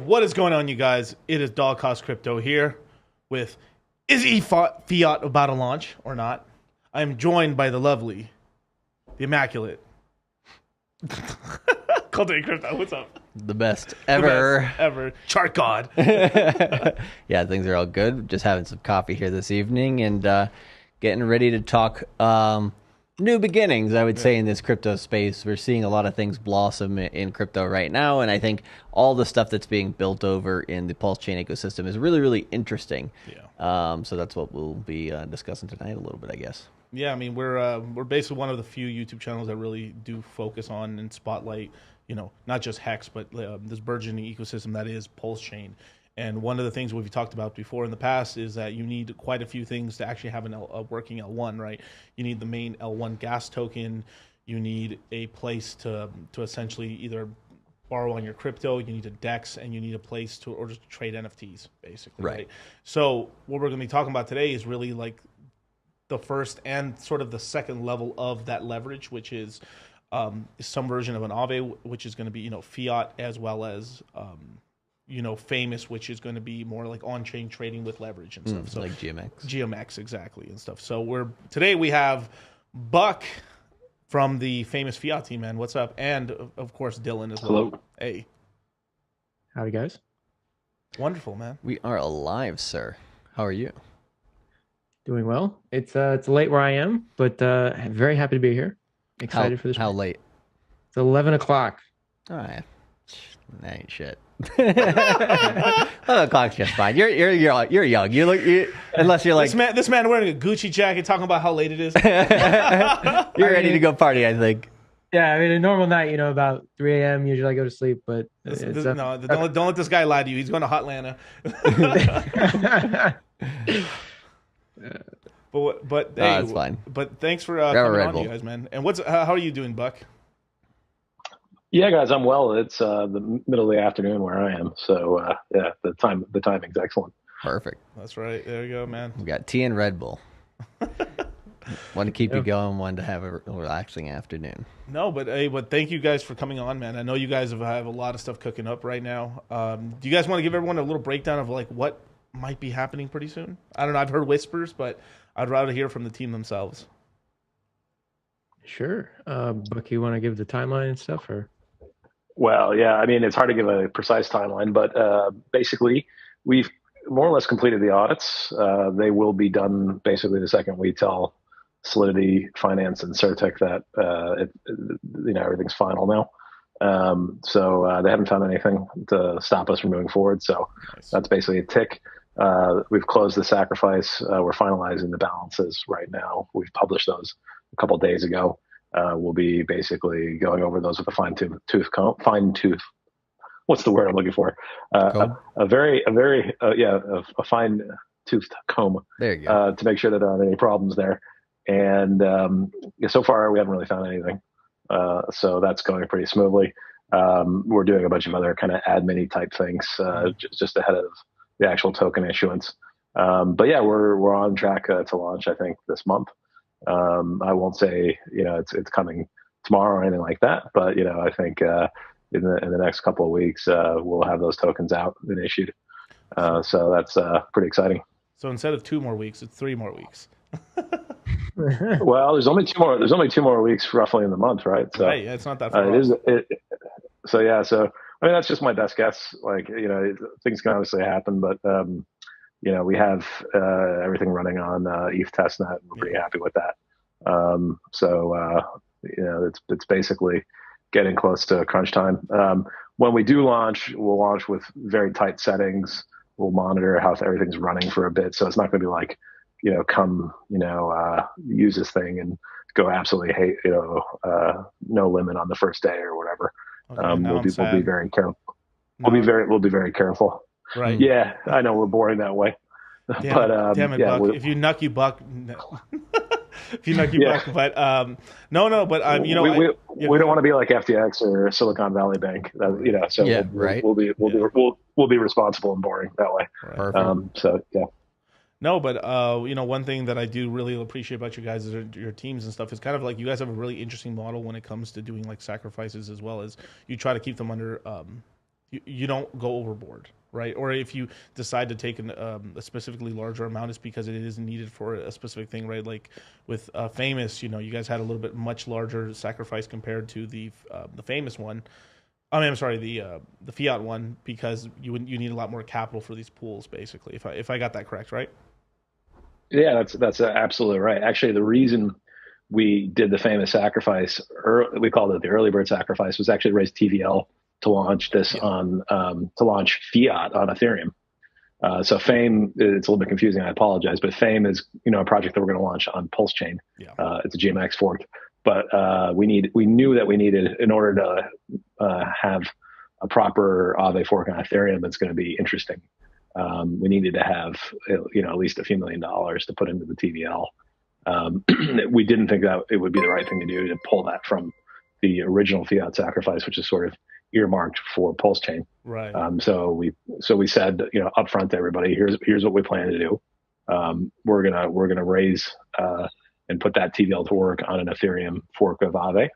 What is going on, you guys? It is Dog Cost Crypto here with is ePHIAT about to launch or not? I am joined by the lovely, the immaculate, Cultivate Crypto. What's up? The best ever. The best ever. Chart God. Yeah, things are all good. Just having some coffee here this evening and getting ready to talk new beginnings, I would say, in this crypto space. We're seeing a lot of things blossom in crypto right now, and I think all the stuff that's being built over in the Pulse Chain ecosystem is really, really interesting. Yeah. So that's what we'll be discussing tonight a little bit, I guess. Yeah, I mean, we're basically one of the few YouTube channels that really do focus on and spotlight, you know, not just Hex, but this burgeoning ecosystem that is Pulse Chain. And one of the things we've talked about before in the past is that you need quite a few things to actually have a working L1, right? You need the main L1 gas token. You need a place to essentially either borrow on your crypto. You need a DEX, and you need a place to or just trade NFTs, basically. Right. So what we're going to be talking about today is really like the first and sort of the second level of that leverage, which is some version of an Aave, which is going to be, you know, Phiat, as well as you know, Famous, which is going to be more like on-chain trading with leverage and stuff. So like GMX. GMX, exactly, and stuff. So today we have Buck from the Famous Phiat team, man. What's up? And of course Dylan as well. Hello. Hey. Howdy, guys. Wonderful, man. We are alive, sir. How are you? Doing well. It's late where I am, but very happy to be here. Excited for this. How late? It's 11 o'clock. All right. That ain't shit. 11 o'clock's just fine. You're young. Unless you're like this man wearing a Gucci jacket, talking about how late it is. You're ready to go party, I think. Yeah, I mean, a normal night, you know, about 3 a.m. Usually I go to sleep, but don't let this guy lie to you. He's going to Hotlanta. But hey, it's fine. But thanks for coming on, you guys, man. And how are you doing, Buck? Yeah, guys, I'm well. It's the middle of the afternoon where I am, so yeah, the timing's excellent. Perfect. That's right. There you go, man. We got tea and Red Bull. One to keep you going, one to have a relaxing afternoon. No, but thank you guys for coming on, man. I know you guys have a lot of stuff cooking up right now. Do you guys want to give everyone a little breakdown of like what might be happening pretty soon? I don't know. I've heard whispers, but I'd rather hear from the team themselves. Sure. Buck, you want to give the timeline and stuff, or? Well, yeah, I mean, it's hard to give a precise timeline, but basically, we've more or less completed the audits. They will be done basically the second we tell Solidity, Finance, and Certec that everything's final now. So they haven't found anything to stop us from moving forward. So Nice. that's basically a tick. We've closed the sacrifice. We're finalizing the balances right now. We've published those a couple of days ago. We'll be basically going over those with a fine tooth. What's the word I'm looking for? A fine toothed comb. There you go. To make sure that there aren't any problems there. And so far we haven't really found anything. So that's going pretty smoothly. We're doing a bunch of other kind of admin type things just ahead of the actual token issuance. But yeah, we're on track to launch, I think, this month. I won't say it's coming tomorrow or anything like that, but I think in the next couple of weeks we'll have those tokens out and issued. So that's pretty exciting. So instead of 2 more weeks, it's 3 more weeks. Well, there's only 2 more. There's only 2 more weeks roughly in the month, right? So right, yeah, it's not that far. So yeah, so I mean that's just my best guess. Like things can obviously happen, but we have everything running on ETH testnet. We're pretty happy with that. It's basically getting close to crunch time. When we do launch, we'll launch with very tight settings. We'll monitor how everything's running for a bit, so it's not going to be like use this thing and go absolutely no limit on the first day or whatever. Okay, we'll be very careful. No. We'll be very careful. Right. Yeah, I know we're boring that way. Damn it, Buck. If you nuck, you buck. If you nuck, you buck. But no. But we don't want to be like FTX or Silicon Valley Bank. So right. We'll be responsible and boring that way. Perfect. So yeah. No, but one thing that I do really appreciate about you guys is your teams and stuff is kind of like you guys have a really interesting model when it comes to doing like sacrifices, as well as you try to keep them under. You don't go overboard, right? Or if you decide to take a specifically larger amount, it's because it is needed for a specific thing, right? Like with Famous, you guys had a little bit much larger sacrifice compared to the Famous one. I mean, I'm sorry, the Phiat one, because you need a lot more capital for these pools, basically. If I got that correct, right? Yeah, that's absolutely right. Actually, the reason we did the Famous sacrifice, we called it the early bird sacrifice, was actually to raise TVL to launch this to launch Phiat on Ethereum. So Fame, it's a little bit confusing. I apologize, but Fame is a project that we're going to launch on Pulse Chain. Yeah. It's a GMX fork, but we knew that we needed, in order to have a proper Aave fork on Ethereum that's going to be interesting. We needed to have at least a few $1 million to put into the TVL. We didn't think that it would be the right thing to do, to pull that from the original Phiat sacrifice, which is sort of earmarked for Pulse Chain. Right. So we said upfront to everybody, here's what we plan to do. We're gonna raise and put that TVL to work on an Ethereum fork of Aave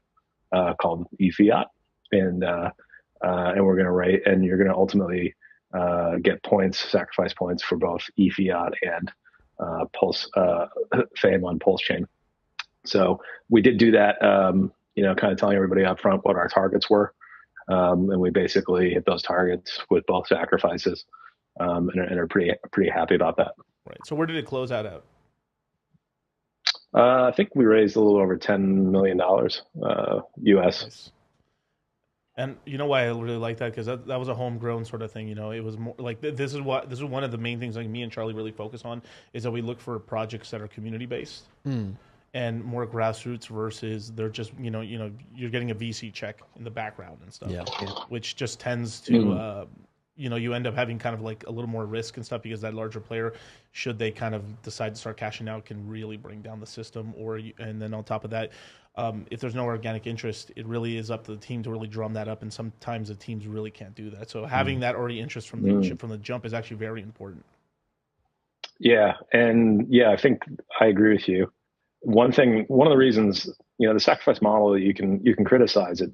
called ePHIAT, and we're gonna rate, and you're gonna ultimately get sacrifice points for both ePHIAT and Pulse Fame on Pulse Chain. So we did do that, kind of telling everybody up front what our targets were. And we basically hit those targets with both sacrifices, and are pretty happy about that. Right. So where did it close out at? I think we raised a little over $10 million US. Nice. And you know why I really like that? Because that was a homegrown sort of thing. It was more like this is one of the main things like me and Charlie really focus on, is that we look for projects that are community based and more grassroots versus they're just you're getting a VC check in the background and stuff, which just tends to you end up having kind of like a little more risk and stuff, because that larger player, should they kind of decide to start cashing out, can really bring down the system. And then on top of that, if there's no organic interest, it really is up to the team to really drum that up, and sometimes the teams really can't do that. So having that already interest from the jump is actually very important. Yeah, and I think I agree with you. One of the reasons, the sacrifice model, you can criticize it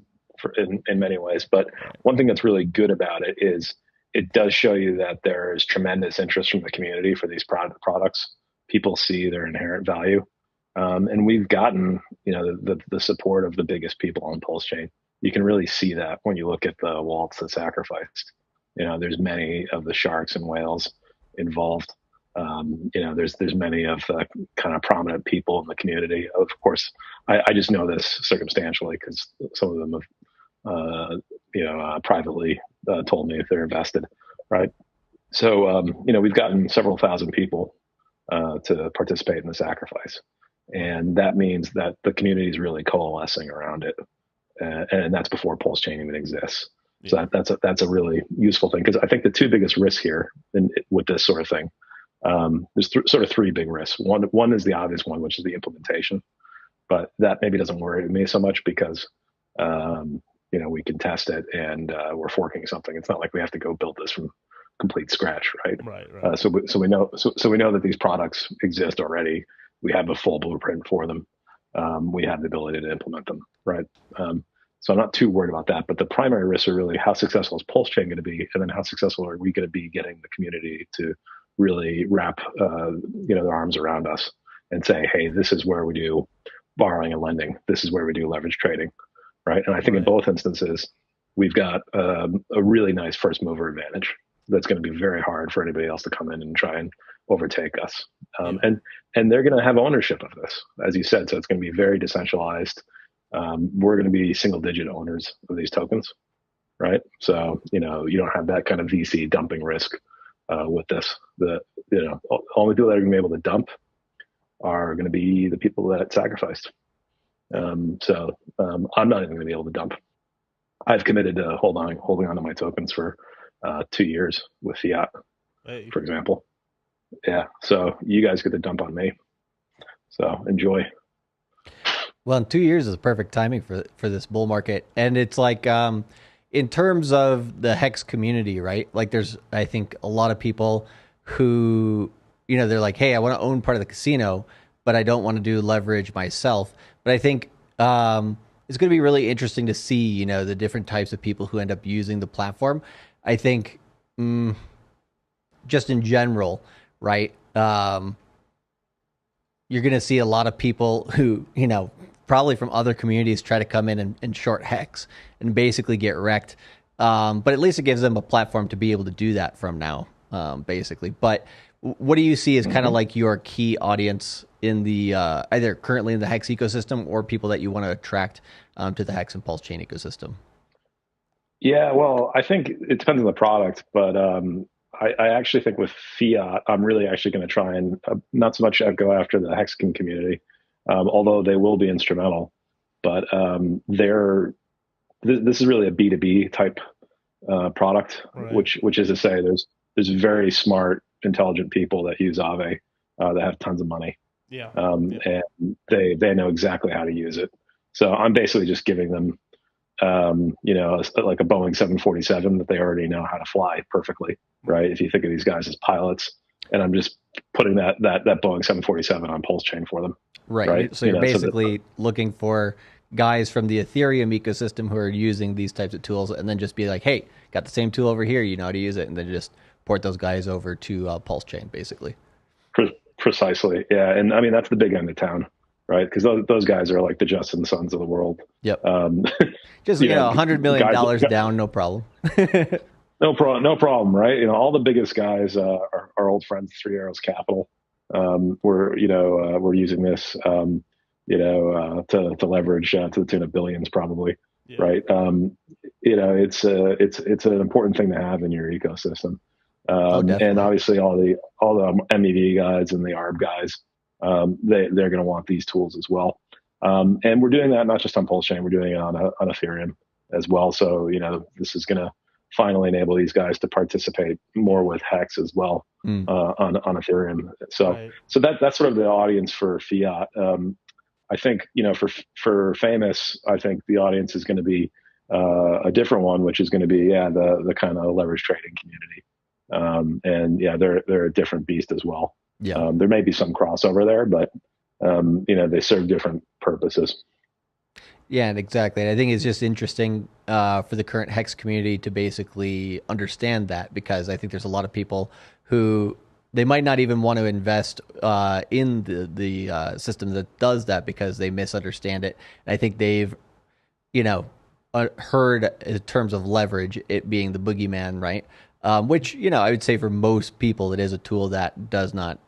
in many ways, but one thing that's really good about it is it does show you that there's tremendous interest from the community for these products. People see their inherent value. And we've gotten, the support of the biggest people on Pulse Chain. you can really see that when you look at the wallets that sacrificed. There's many of the sharks and whales involved. There's many of the kind of prominent people in the community. Of course, I just know this circumstantially because some of them have, privately told me if they're invested, right? So, we've gotten several thousand people to participate in the sacrifice, and that means that the community is really coalescing around it, and that's before Pulse Chain even exists. Yeah. So that's a really useful thing, because I think the two biggest risks here with this sort of thing, there's sort of three big risks. One is the obvious one, which is the implementation, but that maybe doesn't worry me so much because we can test it and we're forking something. It's not like we have to go build this from complete scratch, right? Right. So we know that these products exist already. We have a full blueprint for them. We have the ability to implement them, right? So I'm not too worried about that. But the primary risks are really how successful is Pulse Chain going to be, and then how successful are we going to be getting the community to really wrap their arms around us and say, hey, this is where we do borrowing and lending. This is where we do leverage trading, right? And I think in both instances, we've got a really nice first mover advantage that's going to be very hard for anybody else to come in and try and overtake us. And they're going to have ownership of this, as you said. So it's going to be very decentralized. We're going to be single digit owners of these tokens, right? So, you don't have that kind of VC dumping risk with this. Only people that are going to be able to dump are going to be the people that sacrificed. So I'm not even going to be able to dump. I've committed to holding on to my tokens for 2 years with Phiat, for example. Yeah. So you guys get to dump on me. So enjoy. Well, in 2 years is perfect timing for this bull market. And it's like, in terms of the Hex community, right? Like there's, I think, a lot of people who, they're like, hey, I want to own part of the casino, but I don't want to do leverage myself. But I think it's going to be really interesting to see, the different types of people who end up using the platform. I think just in general, right? You're going to see a lot of people who, probably from other communities try to come in and short Hex and basically get wrecked. But at least it gives them a platform to be able to do that from now, basically. But what do you see as kind of like your key audience in the either currently in the Hex ecosystem or people that you want to attract to the Hex and Pulse Chain ecosystem? Yeah, well, I think it depends on the product, but I actually think with Phiat, I'm really actually going to try and not so much go after the Hexagon community, although they will be instrumental. But this is really a B2B type product, right. which is to say there's very smart, intelligent people that use Aave that have tons of money. Yeah. And they know exactly how to use it. So I'm basically just giving them like a Boeing 747 that they already know how to fly perfectly, right? If you think of these guys as pilots, and I'm just putting that Boeing 747 on Pulse Chain for them. Right. So you're basically looking for guys from the Ethereum ecosystem who are using these types of tools, and then just be like, hey, got the same tool over here, you know how to use it, and then just port those guys over to Pulse Chain, basically. Precisely. Yeah. And I mean, that's the big end of town. Right, because those guys are like the Justin Sons of the world. Yep. Just $100 million down, no problem. No problem. Right. All the biggest guys are old friends. Three Arrows Capital. We're using this, to leverage to the tune of billions, probably. Yeah. Right. It's an important thing to have in your ecosystem. And obviously all the MEV guys and the ARB guys. They're going to want these tools as well. And we're doing that not just on Pulse Chain, we're doing it on Ethereum as well. So, this is going to finally enable these guys to participate more with Hex as well on Ethereum. So, right. So that's sort of the audience for Phiat. I think, for Famous, I think the audience is going to be a different one, which is going to be, the kind of leverage trading community. And they're a different beast as well. Yeah, there may be some crossover there, but they serve different purposes. Yeah, exactly. And I think it's just interesting for the current Hex community to basically understand that, because I think there's a lot of people who they might not even want to invest in the system that does that because they misunderstand it. And I think they've, heard in terms of leverage, it being the boogeyman, right? Which, I would say for most people, it is a tool that does not,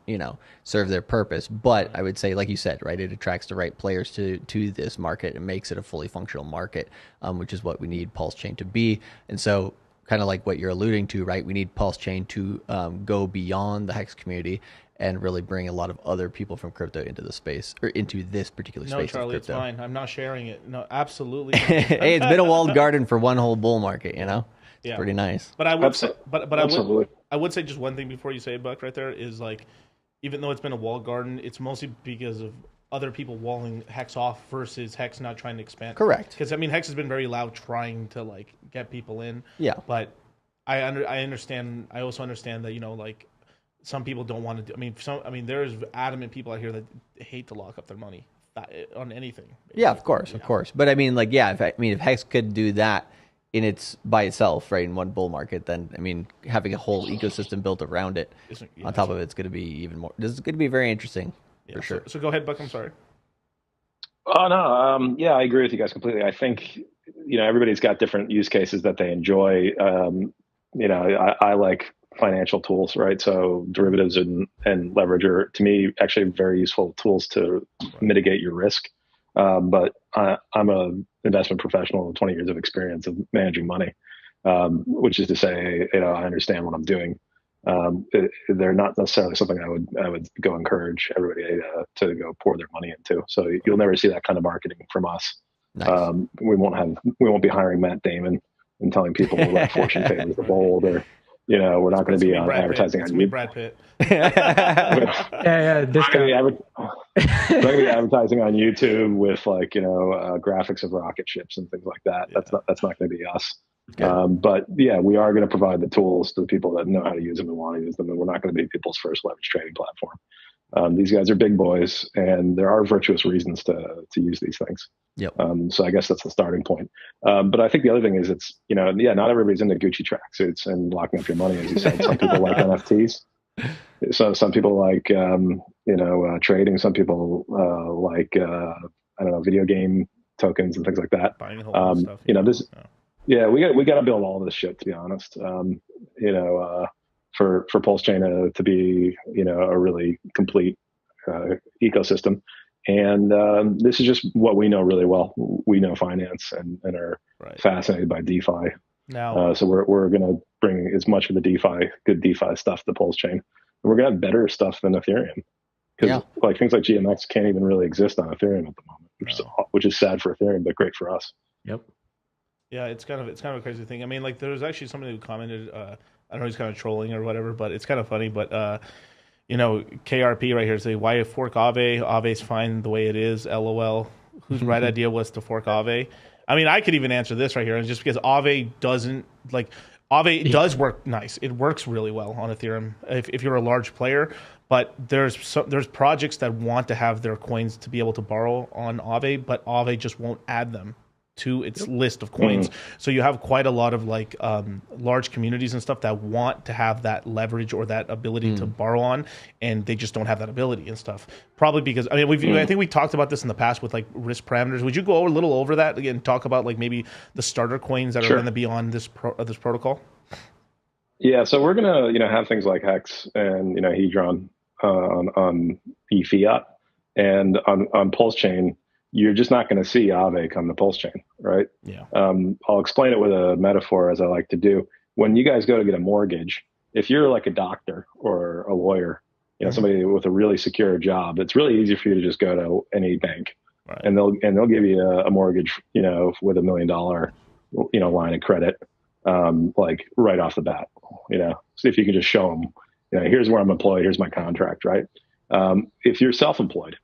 serve their purpose. But I would say, like you said, right, it attracts the right players to this market and makes it a fully functional market, which is what we need Pulse Chain to be. And so kind of like what you're alluding to, right, we need Pulse Chain to go beyond the Hex community and really bring a lot of other people from crypto into the space, or into this particular space. No, Charlie, of it's crypto. fine. I'm not sharing it. No, absolutely not. Hey, it's been a walled garden for one whole bull market, It's yeah. pretty nice. But I would say, Absolutely. I would say just one thing before you say it, Buck, right there, is like, even though it's been a walled garden, it's mostly because of other people walling Hex off versus Hex not trying to expand. Correct. Because, I mean, Hex has been very loud trying to, like, get people in. Yeah. But I understand, I also understand that, like, some people don't want to do, there's adamant people out here that hate to lock up their money on anything. Basically. Yeah, of course. But I mean, like, yeah, if Hex could do that by itself, right, in one bull market, then having a whole ecosystem built around it on top of it's going to be even more. This is going to be very interesting for sure. So go ahead, Buck. I'm sorry. Oh no, yeah, I agree with you guys completely. I think everybody's got different use cases that they enjoy. I like financial tools, right? So derivatives and leverage are, to me, actually very useful tools to mitigate your risk. But I'm an investment professional with 20 years of experience of managing money, which is to say, I understand what I'm doing. They're not necessarily something I would go encourage everybody to go pour their money into. So you'll never see that kind of marketing from us. Nice. We won't be hiring Matt Damon and telling people that fortune favors the bold, or we're not going to be advertising on YouTube. Brad Pitt. Yeah, this guy. We're going to be advertising on YouTube with graphics of rocket ships and things like that. Yeah. That's not going to be us. But yeah, we are going to provide the tools to the people that know how to use them and want to use them, and we're not going to be people's first leverage trading platform. These guys are big boys, and there are virtuous reasons to use these things. Yep. So I guess that's the starting point. But I think the other thing is it's, not everybody's into Gucci tracksuits and locking up your money, as you said. Some people like NFTs. So some people like, trading. Some people like, video game tokens and things like that. Buying a whole bunch of stuff. We got to build all this shit, to be honest. For Pulse Chain to be, a really complete ecosystem. And this is just what we know really well. We know finance and are fascinated by DeFi. Now, so we're going to bring as much of the good DeFi stuff to Pulse Chain. And we're going to have better stuff than Ethereum. Because things like GMX can't even really exist on Ethereum at the moment, which is sad for Ethereum, but great for us. Yep. Yeah, it's kind of a crazy thing. There was actually somebody who commented, I don't know, he's kind of trolling or whatever, but it's kind of funny. But KRP right here say, why fork Aave? Aave's fine the way it is. LOL. Whose right idea was to fork Aave? I could even answer this right here, and just because Aave does work nice. It works really well on Ethereum if you're a large player. But there's projects that want to have their coins to be able to borrow on Aave, but Aave just won't add them to its list of coins. So you have quite a lot of large communities and stuff that want to have that leverage or that ability to borrow on, and they just don't have that ability and stuff. Probably because I think we talked about this in the past with risk parameters. Would you go a little over that again and talk about maybe the starter coins that are going to be on this protocol? Yeah, so we're gonna have things like Hex and Hedron on ePHIAT, and on Pulse Chain. You're just not going to see Aave come to Pulse Chain, right? Yeah. I'll explain it with a metaphor, as I like to do. When you guys go to get a mortgage, if you're like a doctor or a lawyer, somebody with a really secure job, it's really easy for you to just go to any bank, and they'll give you a mortgage, with $1 million, line of credit, right off the bat, So if you can just show them, here's where I'm employed, here's my contract, right? If you're self-employed.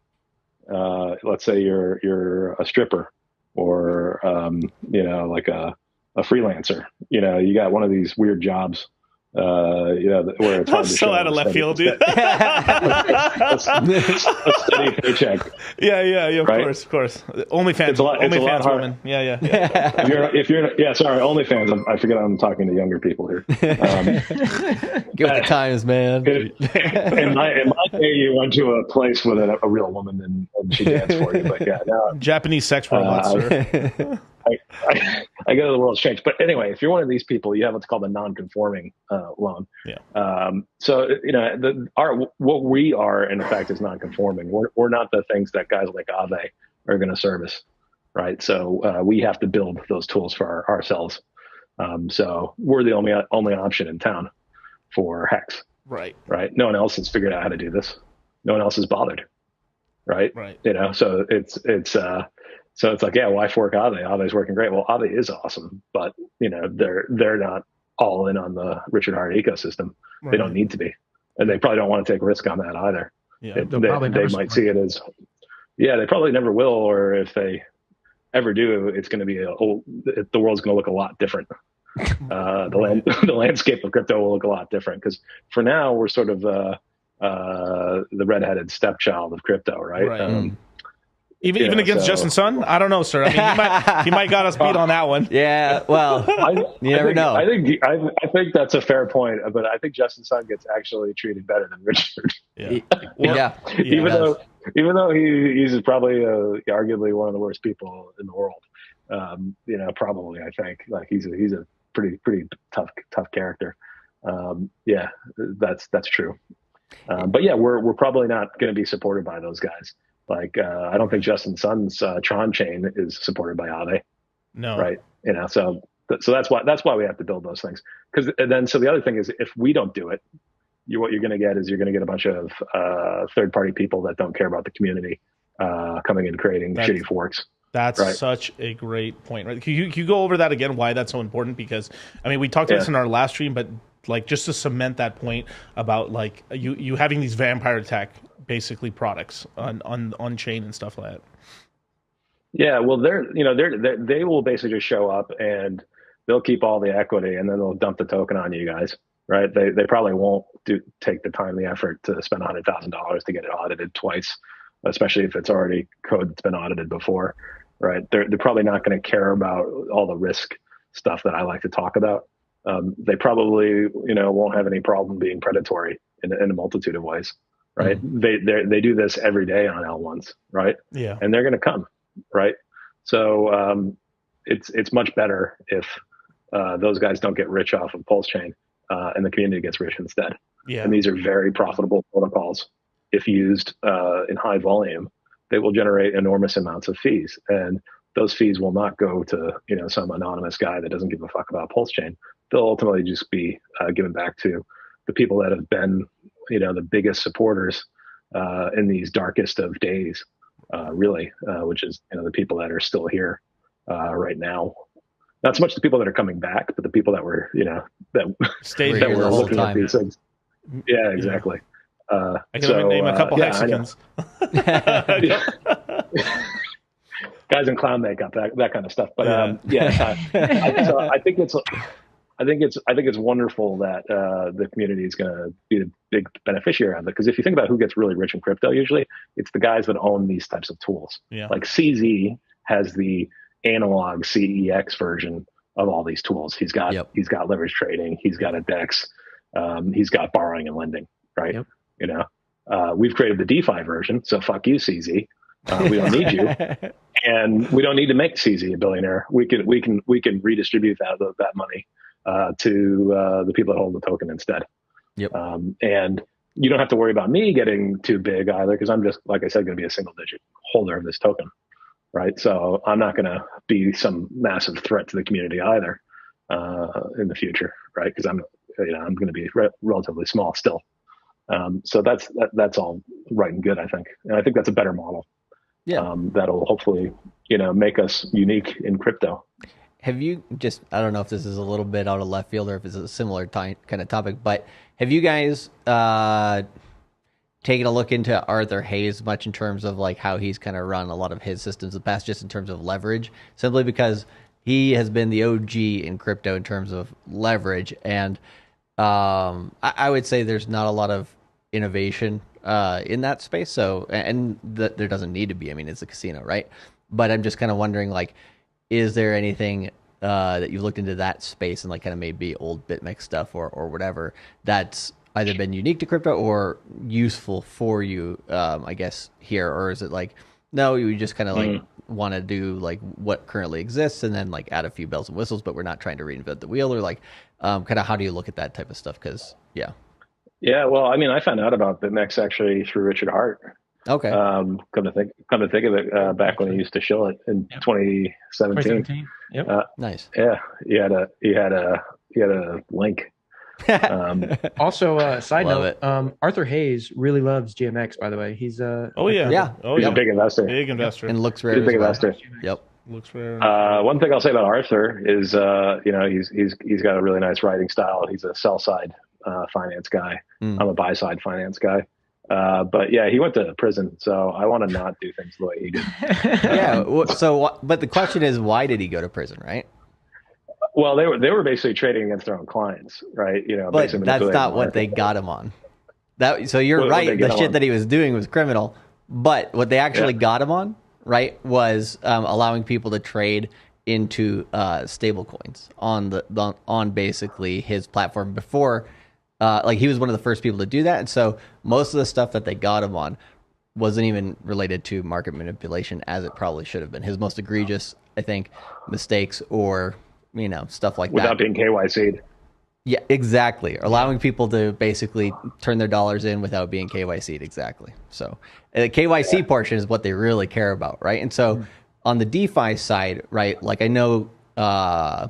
Let's say you're a stripper or like a freelancer. You got one of these weird jobs. Where it's hard to so out of left field, dude. a steady paycheck. Yeah, of right? Course. OnlyFans, OnlyFans woman. Yeah. if you're sorry, OnlyFans. I forget I'm talking to younger people here. Give it the times, man. In my day, you went to a place with a real woman and she danced for you. But yeah, Japanese sex robots, sir. I go to the world exchange. But anyway, if you're one of these people, you have what's called a non-conforming loan. Yeah. So what we are in fact is non-conforming. We're not the things that guys like Aave are going to service, right? So we have to build those tools for ourselves. So we're the only option in town for Hex. Right. No one else has figured out how to do this. No one else has bothered. Right. So it's like, yeah, why fork Aave? Aave's working great. Well, Aave is awesome, but they're not all in on the Richard Heart ecosystem. Right. They don't need to be, and they probably don't want to take risk on that either. Yeah. They might see it as, they probably never will, or if they ever do, it's going to be the world's going to look a lot different. The landscape of crypto will look a lot different, because for now we're sort of the redheaded stepchild of crypto, right? Even against Justin Sun, I don't know, sir. I mean, he might got us beat on that one. Yeah, well, you never know. I think that's a fair point, but I think Justin Sun gets actually treated better than Richard. Yeah. Even though he's probably arguably one of the worst people in the world. Probably, I think, like he's a pretty tough character. That's true. But yeah, we're probably not going to be supported by those guys. Like, I don't think Justin Sun's Tron chain is supported by Aave. No. Right. So that's why we have to build those things. So the other thing is, if we don't do it, what you're going to get is you're going to get a bunch of third-party people that don't care about the community coming and creating shitty forks. That's such a great point, right? Can you go over that again, why that's so important? Because, I mean, we talked about this in our last stream, but like just to cement that point about like you having these vampire attack basically products on chain and stuff like that. Yeah, well, they will basically just show up and they'll keep all the equity, and then they'll dump the token on you guys, right? They probably won't take the time, the effort to spend $100,000 to get it audited twice, especially if it's already code that's been audited before, right? They're probably not going to care about all the risk stuff that I like to talk about. They probably won't have any problem being predatory in a multitude of ways, right? They do this every day on L1s, right? Yeah, and they're going to come, right? So it's much better if those guys don't get rich off of Pulse Chain, and the community gets rich instead. Yeah, and these are very profitable protocols. If used in high volume, they will generate enormous amounts of fees, and those fees will not go to some anonymous guy that doesn't give a fuck about Pulse Chain. They'll ultimately just be given back to the people that have been the biggest supporters in these darkest of days, really, which is the people that are still here right now. Not so much the people that are coming back, but the people that were that stayed that here were the whole looking time. at these things. Yeah, exactly. I can even name a couple Hexicans. Guys in clown makeup, that kind of stuff. But I think it's wonderful that the community is going to be the big beneficiary of it. Because if you think about who gets really rich in crypto, usually it's the guys that own these types of tools. Yeah. Like CZ has the analog CEX version of all these tools. He's got leverage trading. He's got a DEX. He's got borrowing and lending. Right. Yep. We've created the DeFi version. So fuck you, CZ. We don't need you. And we don't need to make CZ a billionaire. We can redistribute that money to the people that hold the token instead. Yep. And you don't have to worry about me getting too big either, because I'm just, like I said, going to be a single digit holder of this token, right? So I'm not going to be some massive threat to the community either in the future, right? Because I'm going to be relatively small still. So that's all right and good, I think, and I think that's a better model. Yeah, that'll hopefully make us unique in crypto. Have you I don't know if this is a little bit out of left field or if it's a similar kind of topic, but have you guys taken a look into Arthur Hayes much in terms of like how he's kind of run a lot of his systems in the past, just in terms of leverage, simply because he has been the OG in crypto in terms of leverage, and I would say there's not a lot of innovation in that space. So, and there doesn't need to be. I mean, it's a casino, right? But I'm just kind of wondering, like, is there anything that you've looked into that space and like kind of maybe old BitMEX stuff or whatever that's either been unique to crypto or useful for you, I guess, here? Or is it like, no, you just kind of like want to do like what currently exists and then like add a few bells and whistles, but we're not trying to reinvent the wheel, or like kind of how do you look at that type of stuff? Because Yeah, well, I mean, I found out about BitMEX actually through Richard Hart. Okay. Come to think of it, back when he used to shill it in 2017. Yep. Nice. Yeah, he had a link. Also, side Love note, Arthur Hayes really loves GMX. By the way, he's He's a big investor. Big investor. And looks rare. He's a big as well. investor. Yep. Looks rare. One thing I'll say about Arthur is, he's got a really nice writing style. He's a sell side finance guy. I'm a buy side finance guy. But yeah, he went to prison, so I want to not do things the way he did. Yeah. But the question is, why did he go to prison, right? Well, they were basically trading against their own clients, right? But that's not what they got him on. So you're right. The shit that he was doing was criminal. But what they actually got him on, right, was allowing people to trade into stable coins on basically his platform before. Like he was one of the first people to do that, and so most of the stuff that they got him on wasn't even related to market manipulation as it probably should have been. His most egregious, I think, mistakes or stuff like without that. being KYC'd. Yeah, exactly. Allowing people to basically turn their dollars in without being KYC'd. Exactly. So the KYC portion is what they really care about, right? And so on the DeFi side, right, like I know I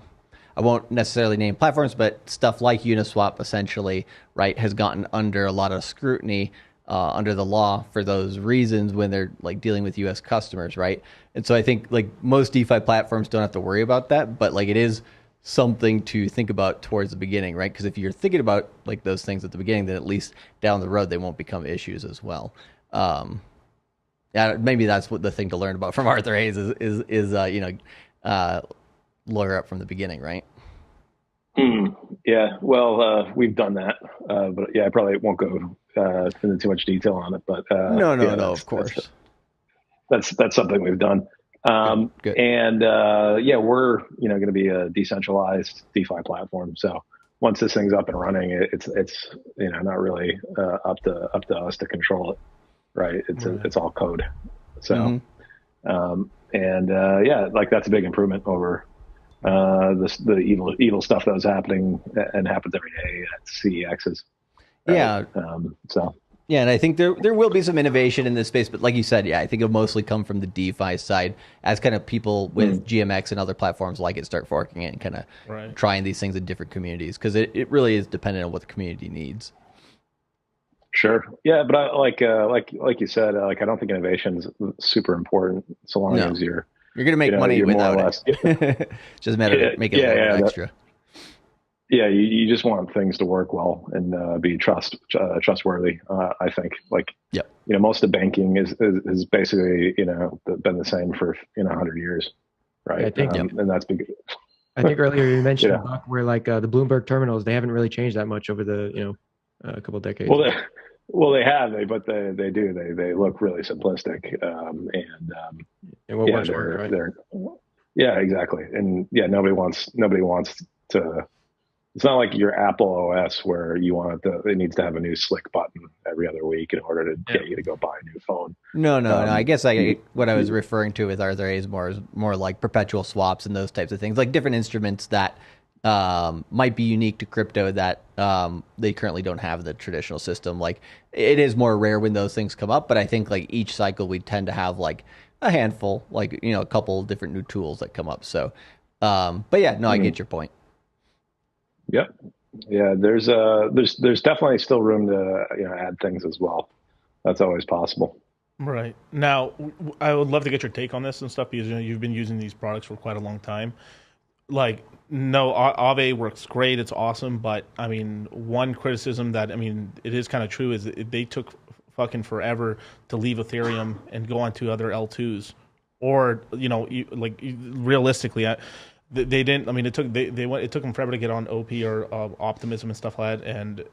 won't necessarily name platforms, but stuff like Uniswap essentially, right, has gotten under a lot of scrutiny under the law for those reasons when they're like dealing with US customers, right? And so I think like most DeFi platforms don't have to worry about that, but like it is something to think about towards the beginning, right? Because if you're thinking about like those things at the beginning, then at least down the road they won't become issues as well. Maybe that's what the thing to learn about from Arthur Hayes is lawyer up from the beginning, right? Yeah, well, we've done that, but yeah, I probably won't go into too much detail on it. But no, of course, that's something we've done. Good. And we're going to be a decentralized DeFi platform. So once this thing's up and running, it's not really up to us to control it, right? It's all code. So like that's a big improvement over the evil stuff that was happening and happens every day at CEXs. Right? Yeah. Yeah, and I think there will be some innovation in this space, but like you said, I think it'll mostly come from the DeFi side as kind of people with GMX and other platforms like it start forking it and kind of trying these things in different communities, because it really is dependent on what the community needs. Sure. Yeah, but I, like you said, I don't think innovation is super important so long as you're going to make money without it. Just a matter of making it a little extra. You just want things to work well and be trustworthy. I think most of banking is basically been the same for 100 years, right? I think, and that's big. I think earlier you mentioned Buck, where like the Bloomberg terminals, they haven't really changed that much over the a couple of decades. Well, they have, but they do. They look really simplistic, and what works, right? Yeah, exactly. And nobody wants to. It's not like your Apple OS where it needs to have a new slick button every other week in order to get you to go buy a new phone. No. I guess what I was referring to with Arthur A is more like perpetual swaps and those types of things, like different instruments that might be unique to crypto that they currently don't have in the traditional system. Like it is more rare when those things come up, but I think like each cycle we tend to have like a handful, like a couple different new tools that come up. So, I get your point. Yep. Yeah. There's definitely still room to add things as well. That's always possible. Right. Now, I would love to get your take on this and stuff because you've been using these products for quite a long time. Like, no, Aave works great. It's awesome. But, I mean, one criticism that, it is kind of true is that they took fucking forever to leave Ethereum and go on to other L2s. Or, realistically, they didn't. It took them forever to get on OP or Optimism and stuff like that, and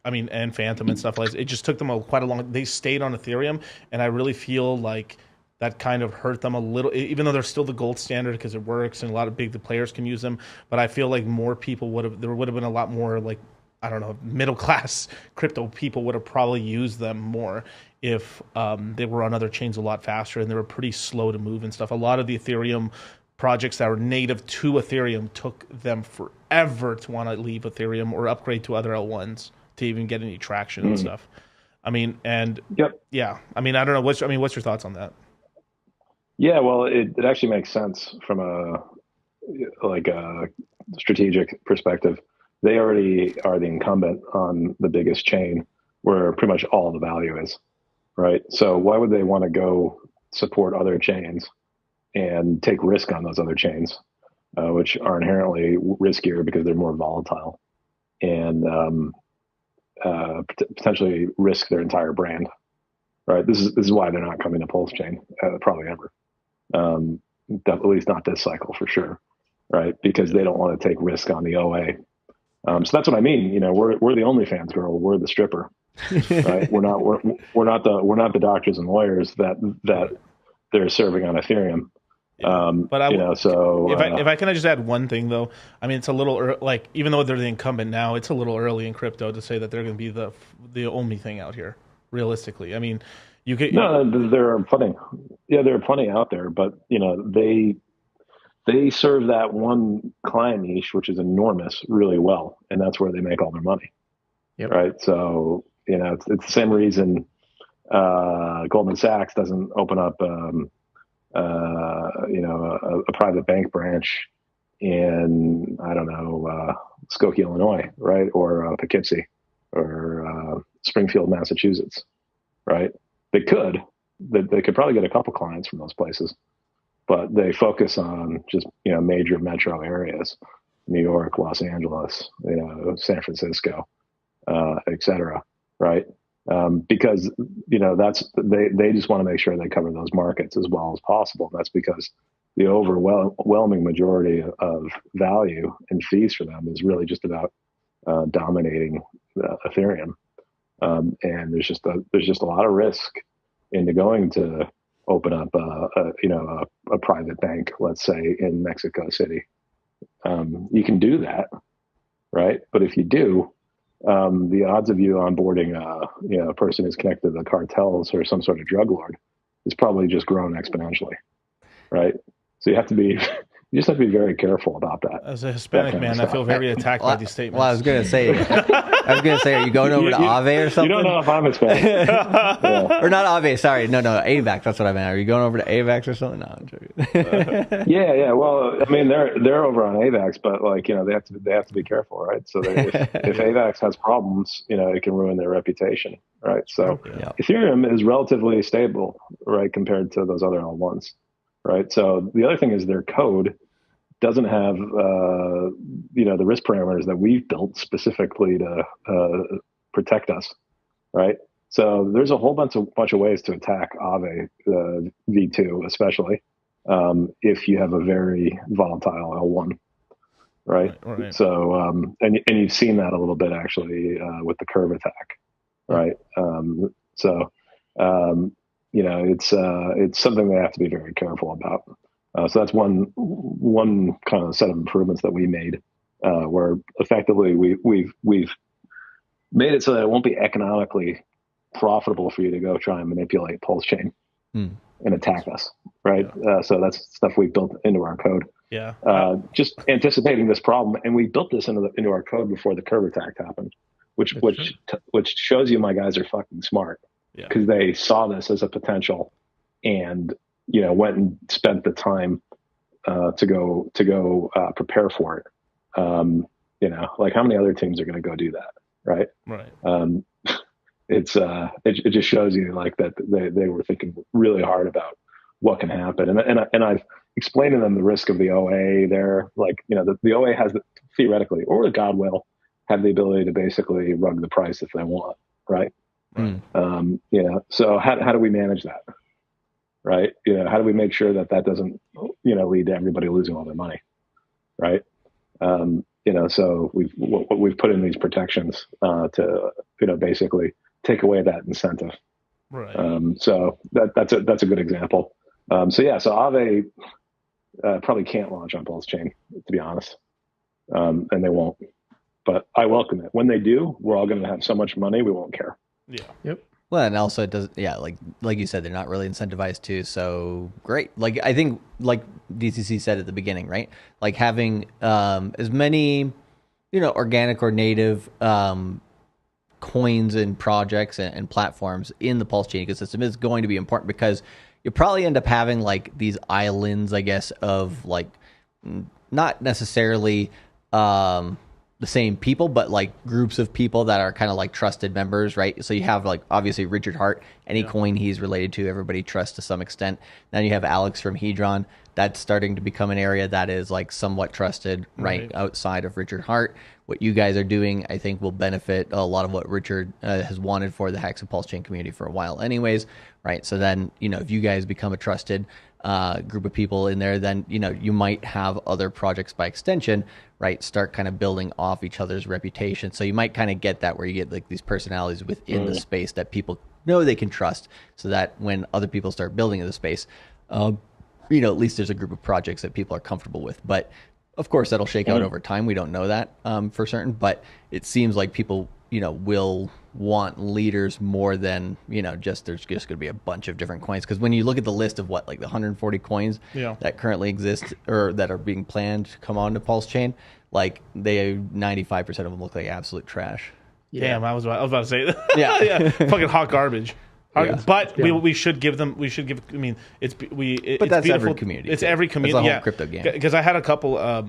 and Phantom and stuff like that. It just took them quite a long. They stayed on Ethereum, and I really feel like that kind of hurt them a little. Even though they're still the gold standard because it works and a lot of big players can use them, but I feel like more people there would have been a lot more middle class crypto people would have probably used them more. if they were on other chains a lot faster, and they were pretty slow to move and stuff. A lot of the Ethereum projects that were native to Ethereum took them forever to want to leave Ethereum or upgrade to other L1s to even get any traction and stuff. I mean, and yeah, I mean, I don't know. What's your thoughts on that? Yeah, well, it actually makes sense from a strategic perspective. They already are the incumbent on the biggest chain where pretty much all the value is, right? So why would they want to go support other chains and take risk on those other chains, which are inherently riskier because they're more volatile and potentially risk their entire brand, right? This is why they're not coming to Pulse Chain, probably ever. At least not this cycle for sure, right? Because they don't want to take risk on the OA. So that's what I mean. You know, we're the OnlyFans girl. We're the stripper, right? We're not the doctors and lawyers that they're serving on Ethereum. But if I can just add one thing though, I mean, it's a little like, even though they're the incumbent now, it's a little early in crypto to say that they're going to be the only thing out here. Realistically, I mean, there are plenty. Yeah, there are plenty out there, but you know, they serve that one client niche, which is enormous, really well, and that's where they make all their money. Yep. Right. So you know, it's the same reason Goldman Sachs doesn't open up a private bank branch in, I don't know, Skokie, Illinois, right? Or Poughkeepsie or Springfield, Massachusetts, right? They could probably get a couple clients from those places, but they focus on just, you know, major metro areas, New York, Los Angeles, you know, San Francisco, et cetera, right? Because, you know, they just want to make sure they cover those markets as well as possible. That's because the overwhelming majority of value and fees for them is really just about dominating Ethereum. And there's just a lot of risk into going to open up a private bank, let's say in Mexico City. You can do that, right? But if you do, the odds of you onboarding a person who's connected to the cartels or some sort of drug lord is probably just grown exponentially, right? So you just have to be very careful about that. As a Hispanic man, I feel very attacked by these statements. Well, I was gonna say, are you going over to Aave or something? You don't know if I'm Hispanic. Or not Aave, sorry. No, AVAX, that's what I meant. Are you going over to AVAX or something? No, I'm joking. Yeah. Well, I mean, they're over on AVAX, but like, you know, they have to be careful, right? So if AVAX has problems, you know, it can ruin their reputation, right? So Ethereum is relatively stable, right, compared to those other L1s. Right. So the other thing is their code doesn't have, the risk parameters that we've built specifically to protect us. Right. So there's a whole bunch of ways to attack Aave V2, especially if you have a very volatile L1. Right. So and you've seen that a little bit actually with the curve attack. Right. You know, it's something they have to be very careful about. So that's one kind of set of improvements that we made, where effectively we've made it so that it won't be economically profitable for you to go try and manipulate Pulse Chain and attack us, right? So that's stuff we built into our code. Yeah. Just anticipating this problem, and we built this into our code before the curve attack happened, which shows you my guys are fucking smart. Because they saw this as a potential, and you know, went and spent the time to go prepare for it. You know, like how many other teams are going to go do that, right? Right. It just shows you like that they were thinking really hard about what can happen, and I've explained to them the risk of the OA. There, like, you know, the OA has theoretically, or the God will have the ability to basically rug the price if they want, right? You know, so how do we manage that, right? You know, how do we make sure that doesn't, you know, lead to everybody losing all their money, right? You know, so we've put in these protections to, you know, basically take away that incentive, right? So that's a good example. So Aave probably can't launch on Pulse Chain, to be honest, and they won't. But I welcome it. When they do, we're all going to have so much money we won't care. Yeah. Yep. Well, and also it does, yeah, like you said, they're not really incentivized to. So great. Like I think, like DCC said at the beginning, right? Like having as many, organic or native coins and projects and platforms in the Pulse chain ecosystem is going to be important, because you probably end up having like these islands, I guess, of like not necessarily the same people, but like groups of people that are kind of like trusted members, right? So you have like obviously Richard Hart, any coin he's related to, everybody trusts to some extent. Then you have Alex from Hedron. That's starting to become an area that is like somewhat trusted, right, outside of Richard Hart. What you guys are doing, I think, will benefit a lot of what Richard has wanted for the Hex and Pulse chain community for a while anyways, right? So then, if you guys become a trusted group of people in there, then, you might have other projects by extension, right, start kind of building off each other's reputation. So you might kind of get that where you get like these personalities within the space that people know they can trust, so that when other people start building in the space, at least there's a group of projects that people are comfortable with. But of course, that'll shake out over time. We don't know that for certain, but it seems like people, will want leaders more than, just there's just going to be a bunch of different coins. Because when you look at the list of what, like the 140 coins that currently exist or that are being planned to come onto Pulse chain, like 95% of them look like absolute trash. Yeah. Damn, I was about to say that. Yeah. Fucking hot garbage. Yeah. But we should give them. We should give. I mean, it's that's beautiful. Every community. It's every community. It's a whole crypto game. Because I had a couple. I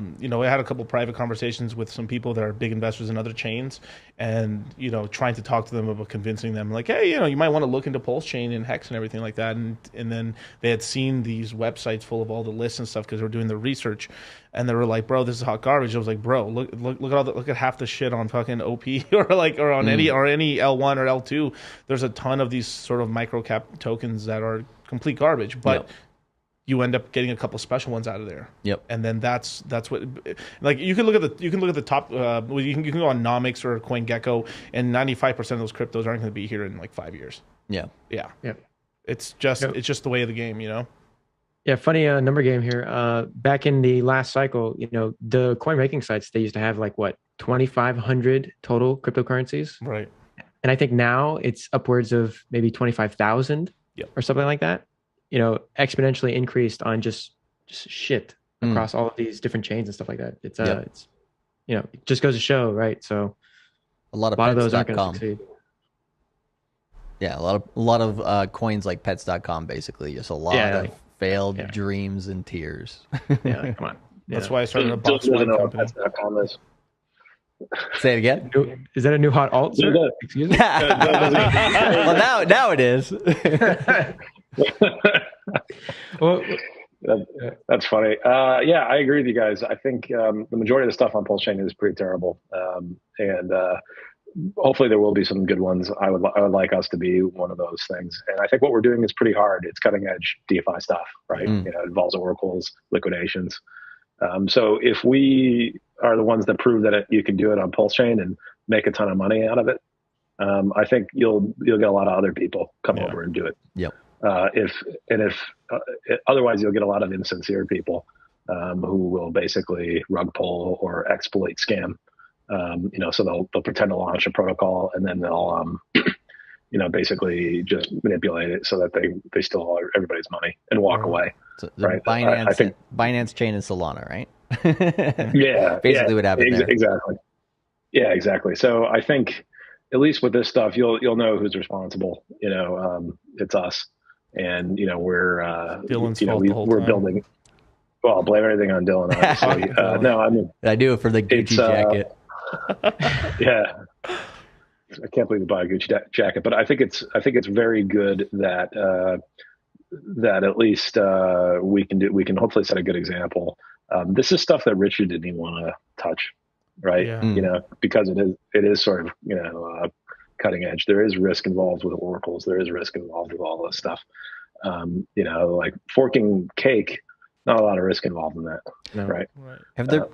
had a couple private conversations with some people that are big investors in other chains, and trying to talk to them about convincing them, like, hey, you might want to look into Pulse chain and Hex and everything like that. And then they had seen these websites full of all the lists and stuff because they were doing the research, and they were like, bro, this is hot garbage. I was like, bro, look at half the shit on fucking OP or on any L1 or L2. There's a ton of these sort of micro cap tokens that are complete garbage, but you end up getting a couple special ones out of there. Yep. And then that's what, like, you can look at the top. You can go on Nomics or CoinGecko, and 95% of those cryptos aren't going to be here in like 5 years. Yeah. It's just the way of the game, Yeah, funny number game here. Back in the last cycle, the coin ranking sites, they used to have like 2,500 total cryptocurrencies. Right. And I think now it's upwards of maybe 25,000 or something like that. Exponentially increased on just shit across all of these different chains and stuff like that. It's it just goes to show, right? So a lot of those aren't going to succeed. Yeah, a lot of coins like pets.com, basically, just a lot of failed dreams and tears. Yeah, come on. That's why I started a box web company. Pets.com is. Say it again. Is that a new hot alt, sir? Excuse me. Well, now it is. Well, that's funny. Yeah, I agree with you guys. I think the majority of the stuff on Pulse chain is pretty terrible, and hopefully there will be some good ones. I would like us to be one of those things. And I think what we're doing is pretty hard. It's cutting edge DeFi stuff, right? It involves oracles, liquidations. So if we are the ones that prove that you can do it on Pulse chain and make a ton of money out of it, I think you'll get a lot of other people come over and do it. Yep. Otherwise you'll get a lot of insincere people who will basically rug pull or exploit scam. So they'll pretend to launch a protocol, and then they'll basically just manipulate it so that they steal everybody's money and walk away. So right? I think Binance chain and Solana, right? Basically what happened there. Exactly. Yeah, exactly. So I think at least with this stuff, you'll know who's responsible. It's us, and we're Dylan's fault the whole we're time. Building. Well, I'll blame everything on Dylan. Obviously. No, I mean I do it for the Gucci jacket. Yeah. I can't believe you buy a Gucci jacket, but I think it's very good that at least we can hopefully set a good example. This is stuff that Richard didn't even want to touch, right? Yeah. Because it is sort of cutting edge. There is risk involved with oracles. There is risk involved with all this stuff. Like forking cake, not a lot of risk involved in that, right? Have there?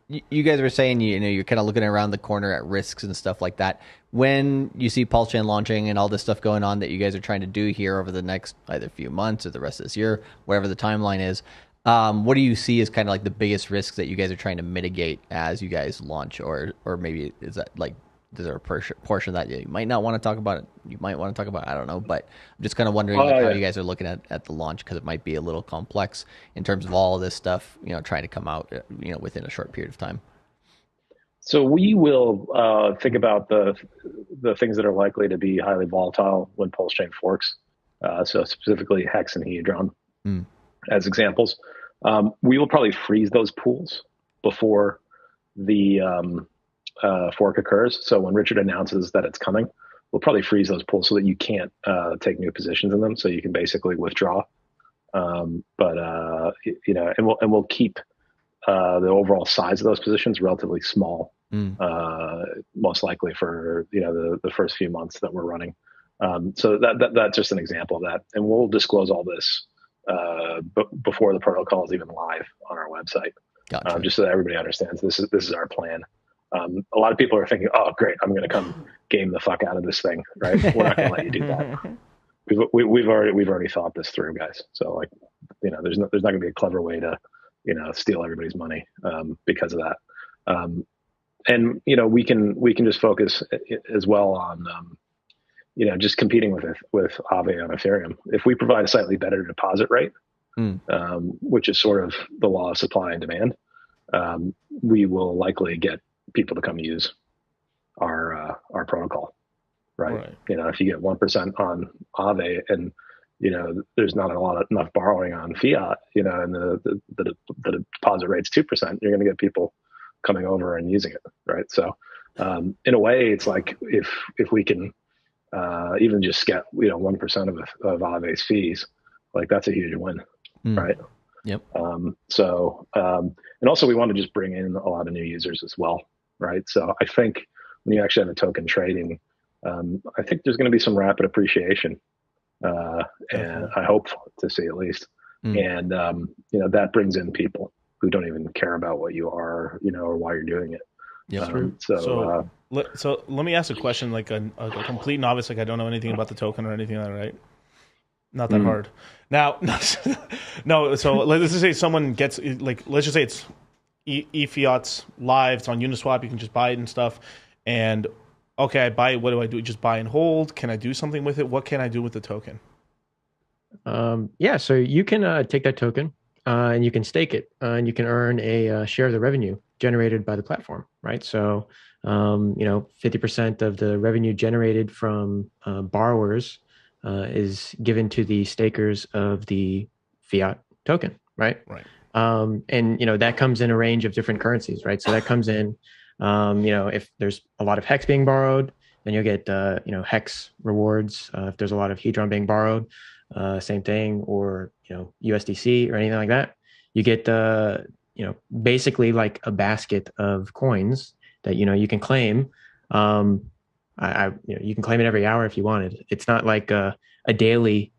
You guys were saying you're kind of looking around the corner at risks and stuff like that. When you see Pulse chain launching and all this stuff going on that you guys are trying to do here over the next either few months or the rest of this year, whatever the timeline is, what do you see as kind of like the biggest risks that you guys are trying to mitigate as you guys launch, or maybe is that like is there a portion that you might not want to talk about? You might want to talk about, I don't know, but I'm just kind of wondering how you guys are looking at the launch, because it might be a little complex in terms of all of this stuff, trying to come out, within a short period of time. So we will think about the things that are likely to be highly volatile when Pulse Chain forks. So specifically Hex and Hedron as examples. We will probably freeze those pools before the fork occurs. So when Richard announces that it's coming, we'll probably freeze those pools so that you can't take new positions in them. So you can basically withdraw. And we'll keep the overall size of those positions relatively small, most likely for the first few months that we're running. So that's just an example of that, and we'll disclose all this before the protocol is even live on our website. Gotcha. Just so that everybody understands this is our plan. A lot of people are thinking, "Oh, great, I'm going to come game the fuck out of this thing." Right? We're not going to let you do that. We've already thought this through, guys. So there's not going to be a clever way to steal everybody's money because of that. And we can just focus as well on just competing with Aave on Ethereum. If we provide a slightly better deposit rate, which is sort of the law of supply and demand, we will likely get people to come use our protocol, right? If you get 1% on Aave and there's not enough borrowing on Fiat, and the deposit rate's 2%, you're going to get people coming over and using it, right? So in a way, it's like if we can even just get 1% of Aave's fees, like that's a huge win, right? Yep. And also we want to just bring in a lot of new users as well, right? So I think when you actually have a token trading, I think there's going to be some rapid appreciation, and I hope to see at least. And that brings in people who don't even care about what you are, or why you're doing it. Yeah. So let me ask a question, like a complete novice, like I don't know anything about the token or anything like that, right? Not that hard. Now, no. So let's just say someone gets, let's just say it's ePHIAT's live. It's on Uniswap. You can just buy it and stuff. And okay, I buy it. What do I do? Just buy and hold? Can I do something with it? What can I do with the token? So you can take that token and you can stake it, and you can earn a share of the revenue generated by the platform, right? So 50% of the revenue generated from borrowers is given to the stakers of the Fiat token, right? Right. And that comes in a range of different currencies, right? So that comes in, if there's a lot of Hex being borrowed, then you'll get Hex rewards. If there's a lot of Hedron being borrowed, same thing, or USDC or anything like that, you get basically like a basket of coins that you can claim. You can claim it every hour if you wanted. It's not like a daily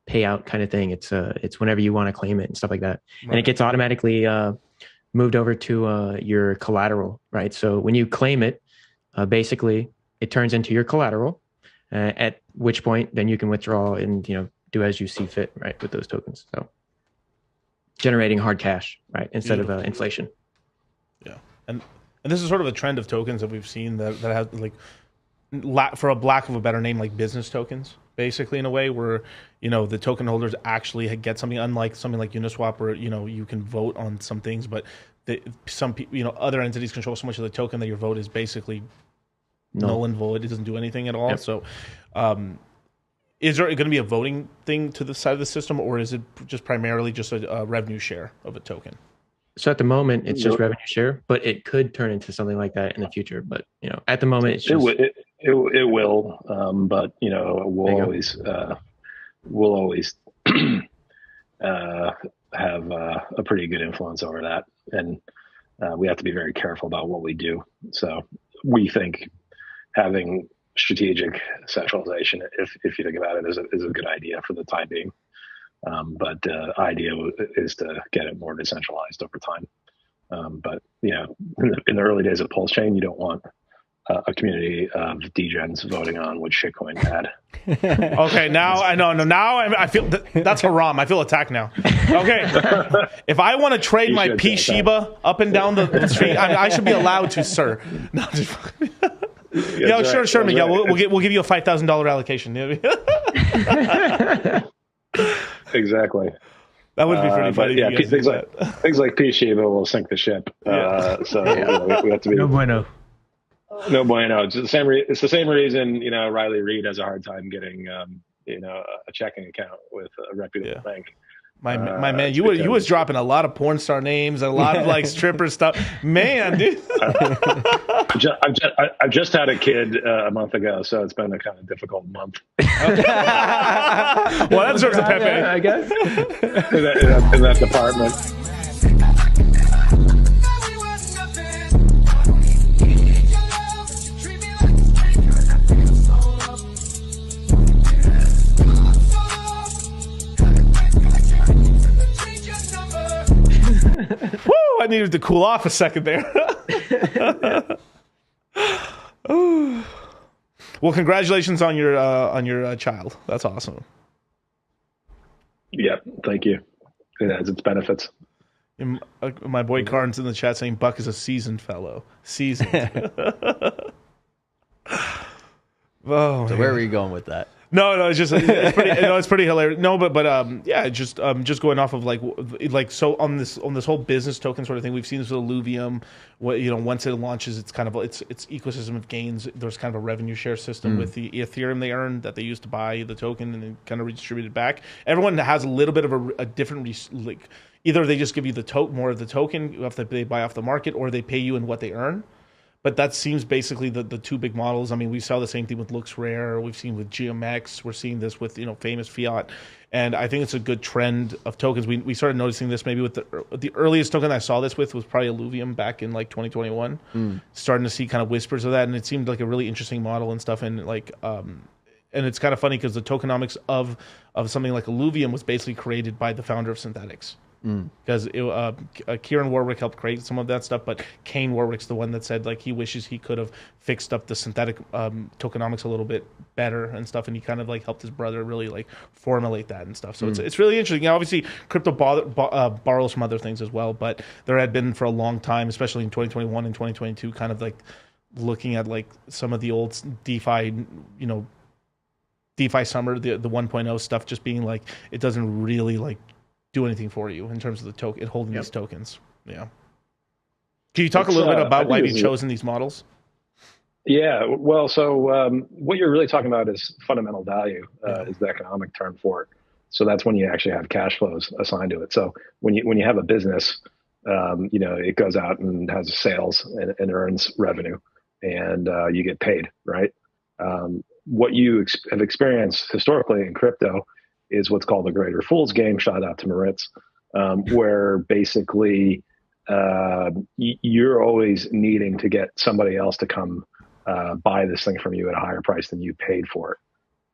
payout kind of thing. It's whenever you want to claim it and stuff like that. Right. And it gets automatically moved over to your collateral, right? So when you claim it, basically it turns into your collateral, at which point then you can withdraw and do as you see fit, right, with those tokens. So generating hard cash, right, instead of inflation. Yeah, and this is sort of a trend of tokens that we've seen that have for a lack of a better name, like business tokens, basically, in a way where the token holders actually get something, unlike something like Uniswap where you can vote on some things, but some people, other entities control so much of the token that your vote is basically null and void. It doesn't do anything at all. Yep. So is there going to be a voting thing to the side of the system, or is it just primarily just a revenue share of a token? So at the moment, it's just revenue share, but it could turn into something like that in the future. But at the moment, it's just it will. But we'll always have a pretty good influence over that, and we have to be very careful about what we do. So we think having strategic centralization, if you think about it, is a good idea for the time being. But the idea is to get it more decentralized over time. But in the early days of Pulse Chain, you don't want a community of degens voting on which shitcoin to add. Okay, now I know. Now I feel that's haram. I feel attacked now. Okay, if I want to trade my P Shiba up and down the street, I should be allowed to, sir. No, Yeah, sure, Miguel. Right. We'll give you a $5,000 allocation. Exactly. That would be pretty funny. Yeah, things like P-Shiba will sink the ship. So we have to be no bueno. No bueno. It's the same reason Riley Reid has a hard time getting a checking account with a reputable bank. My man, you was dropping a lot of porn star names, a lot of like stripper stuff. Man, dude. I've just had a kid a month ago, so it's been a kind of difficult month. Well, that deserves a Pepe, I guess. in that department. Woo! I needed to cool off a second there. Well, congratulations on your child. That's awesome. Yeah, thank you. It has its benefits. My boy Karn's in the chat saying Buck is a seasoned fellow. Seasoned. So where were you going with that? No, it's pretty hilarious. No, but yeah, just going off of like so on this whole business token sort of thing. We've seen this with Illuvium. Once it launches, it's kind of its ecosystem of gains. There's kind of a revenue share system with the Ethereum they earn that they use to buy the token and then kind of redistribute it back. Everyone has a little bit of a different either they just give you more of the token if they buy off the market, or they pay you in what they earn. But that seems basically the two big models. I mean, we saw the same thing with Looks Rare. We've seen with GMX. We're seeing this with famous Phiat, and I think it's a good trend of tokens. We started noticing this maybe with the earliest token I saw this with was probably Illuvium back in like 2021. Starting to see kind of whispers of that, and it seemed like a really interesting model and stuff. And and it's kind of funny because the tokenomics of something like Illuvium was basically created by the founder of Synthetics. Because Kieran Warwick helped create some of that stuff, but Kane Warwick's the one that said like he wishes he could have fixed up the synthetic tokenomics a little bit better and stuff, and he kind of like helped his brother really like formulate that and stuff. So it's really interesting. Obviously, crypto borrows from other things as well, but there had been for a long time, especially in 2021 and 2022, kind of like looking at like some of the old DeFi, DeFi summer, the 1.0 stuff, just being like it doesn't really like do anything for you in terms of the token holding these tokens. Yeah. Can you talk a little bit about why you've chosen these models? Yeah. Well, so what you're really talking about is fundamental value is the economic term for it. So that's when you actually have cash flows assigned to it. So when you have a business, it goes out and has sales and earns revenue, and you get paid, right? What you have experienced historically in crypto is what's called the greater fool's game. Shout out to Moritz, where basically you're always needing to get somebody else to come buy this thing from you at a higher price than you paid for it.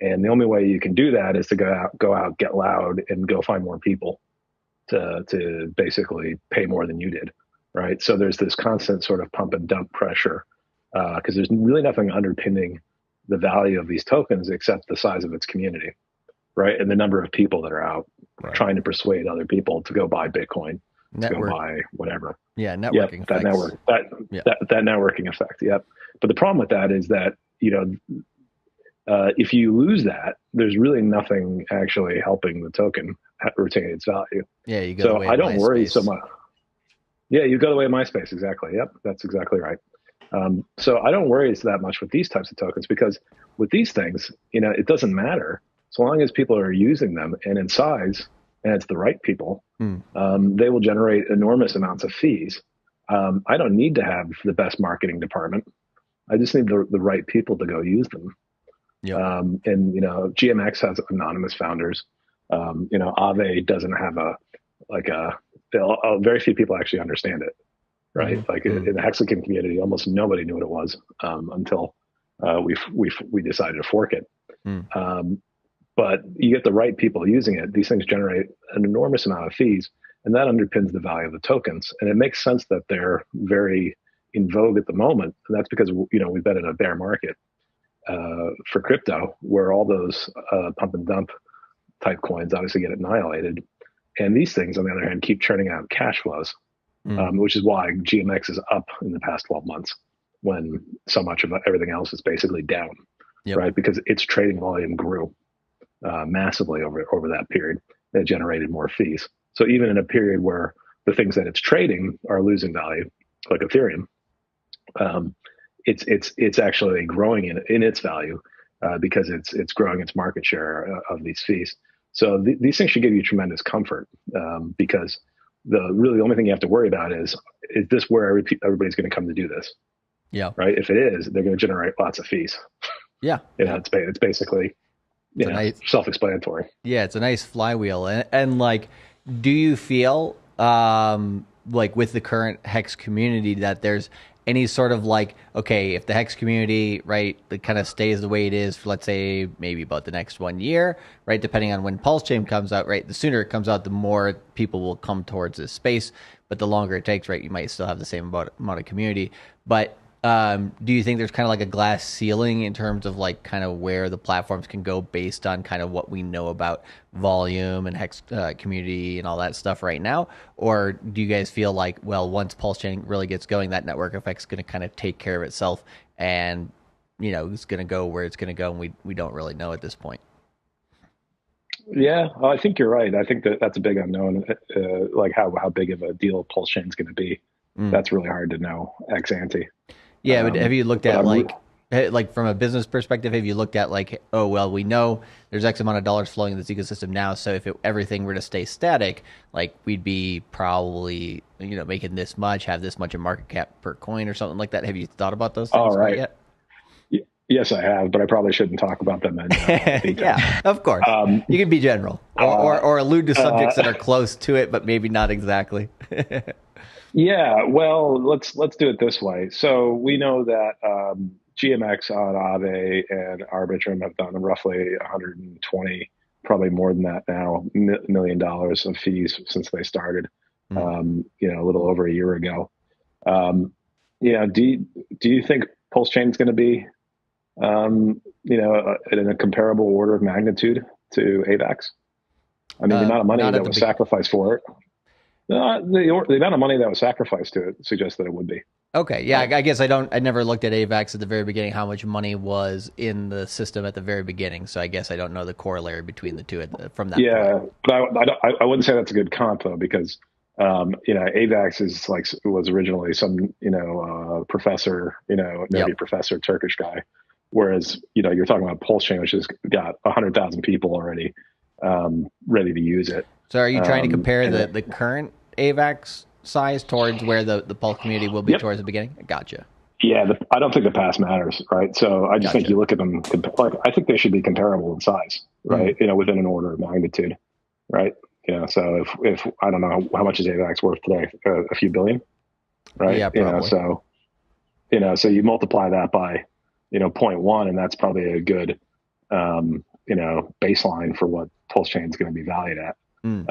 And the only way you can do that is to go out, get loud, and go find more people to basically pay more than you did, right? So there's this constant sort of pump and dump pressure because there's really nothing underpinning the value of these tokens except the size of its community. Right, and the number of people that are out trying to persuade other people to go buy Bitcoin, to go buy whatever. Yeah, networking. That networking effect. Yep. But the problem with that is that if you lose that, there's really nothing actually helping the token retain its value. Yeah, you go. So I don't worry so much. Yeah, you go the way of MySpace. Exactly. Yep, that's exactly right. So I don't worry that much with these types of tokens because with these things, it doesn't matter. So long as people are using them and in size, and it's the right people, they will generate enormous amounts of fees. I don't need to have the best marketing department. I just need the right people to go use them. Yep. And GMX has anonymous founders. Aave doesn't have very few people actually understand it, right? Like in the Hexagon community, almost nobody knew what it was until we decided to fork it. But you get the right people using it, these things generate an enormous amount of fees, and that underpins the value of the tokens. And it makes sense that they're very in vogue at the moment. And that's because, we've been in a bear market for crypto where all those pump and dump type coins obviously get annihilated. And these things, on the other hand, keep churning out cash flows, which is why GMX is up in the past 12 months. when so much of everything else is basically down, Yep. right? Because its trading volume grew massively over that period. It generated more fees. So even in a period where the things that it's trading are losing value, like Ethereum, it's actually growing in its value because it's growing its market share of these fees. So these things should give you tremendous comfort because the only thing you have to worry about is this where everybody's going to come to do this? Yeah. Right. If it is, they're going to generate lots of fees. Yeah. It's basically self-explanatory. Yeah, it's a nice flywheel. And like, do you feel like with the current Hex community that there's any sort of like, okay, if the Hex community, right, it kind of stays the way it is for, let's say, maybe about the next 1 year, right, depending on when Pulse Chain comes out, right, the sooner it comes out, the more people will come towards this space, but the longer it takes, right, you might still have the same amount of community. But do you think there's kind of like a glass ceiling in terms of like kind of where the platforms can go based on kind of what we know about volume and Hex community and all that stuff right now? Or do you guys feel like, well, once Pulse Chain really gets going, that network effect is going to kind of take care of itself and, you know, it's going to go where it's going to go, and we don't really know at this point? Yeah, I think you're right. I think that's a big unknown, like how big of a deal Pulse Chain is going to be. That's really hard to know ex ante. Yeah, but have you looked at like from a business perspective, have you looked at like, oh, well, we know there's X amount of dollars flowing in this ecosystem now, so if everything were to stay static, like we'd be probably, you know, making this much, have this much of market cap per coin or something like that. Have you thought about those things yet? Yes, I have, but I probably shouldn't talk about them in detail. Yeah, of course. You can be general or allude to subjects that are close to it, but maybe not exactly. Yeah, well, let's do it this way. So we know that GMX on Aave and Arbitrum have done roughly 120, probably more than that now, $1 million of fees since they started, you know, a little over a year ago. Yeah, do you think Pulse Chain is going to be, you know, in a comparable order of magnitude to AVAX? I mean, the amount of money that was sacrificed for it. The amount of money that was sacrificed to it suggests that it would be. Okay, yeah, I guess I never looked at AVAX at the very beginning, how much money was in the system at the very beginning. So I guess I don't know the corollary between the two from that. Yeah, point. But I wouldn't say that's a good comp though, because you know, AVAX was originally some, you know, professor, you know, nerdy professor, Turkish guy, whereas, you know, you're talking about Pulse Chain, which has got 100,000 people already ready to use it. So are you trying to compare the current AVAX size towards where the Pulse community will be towards the beginning? Gotcha. Yeah, I don't think the past matters, right? So I just think you look at them, like I think they should be comparable in size, right? You know, within an order of magnitude, right? You know, so if I don't know how much is AVAX worth today, a few billion, right? Yeah, probably. You know, so you multiply that by, you know, 0.1, and that's probably a good, you know, baseline for what Pulse Chain is going to be valued at. You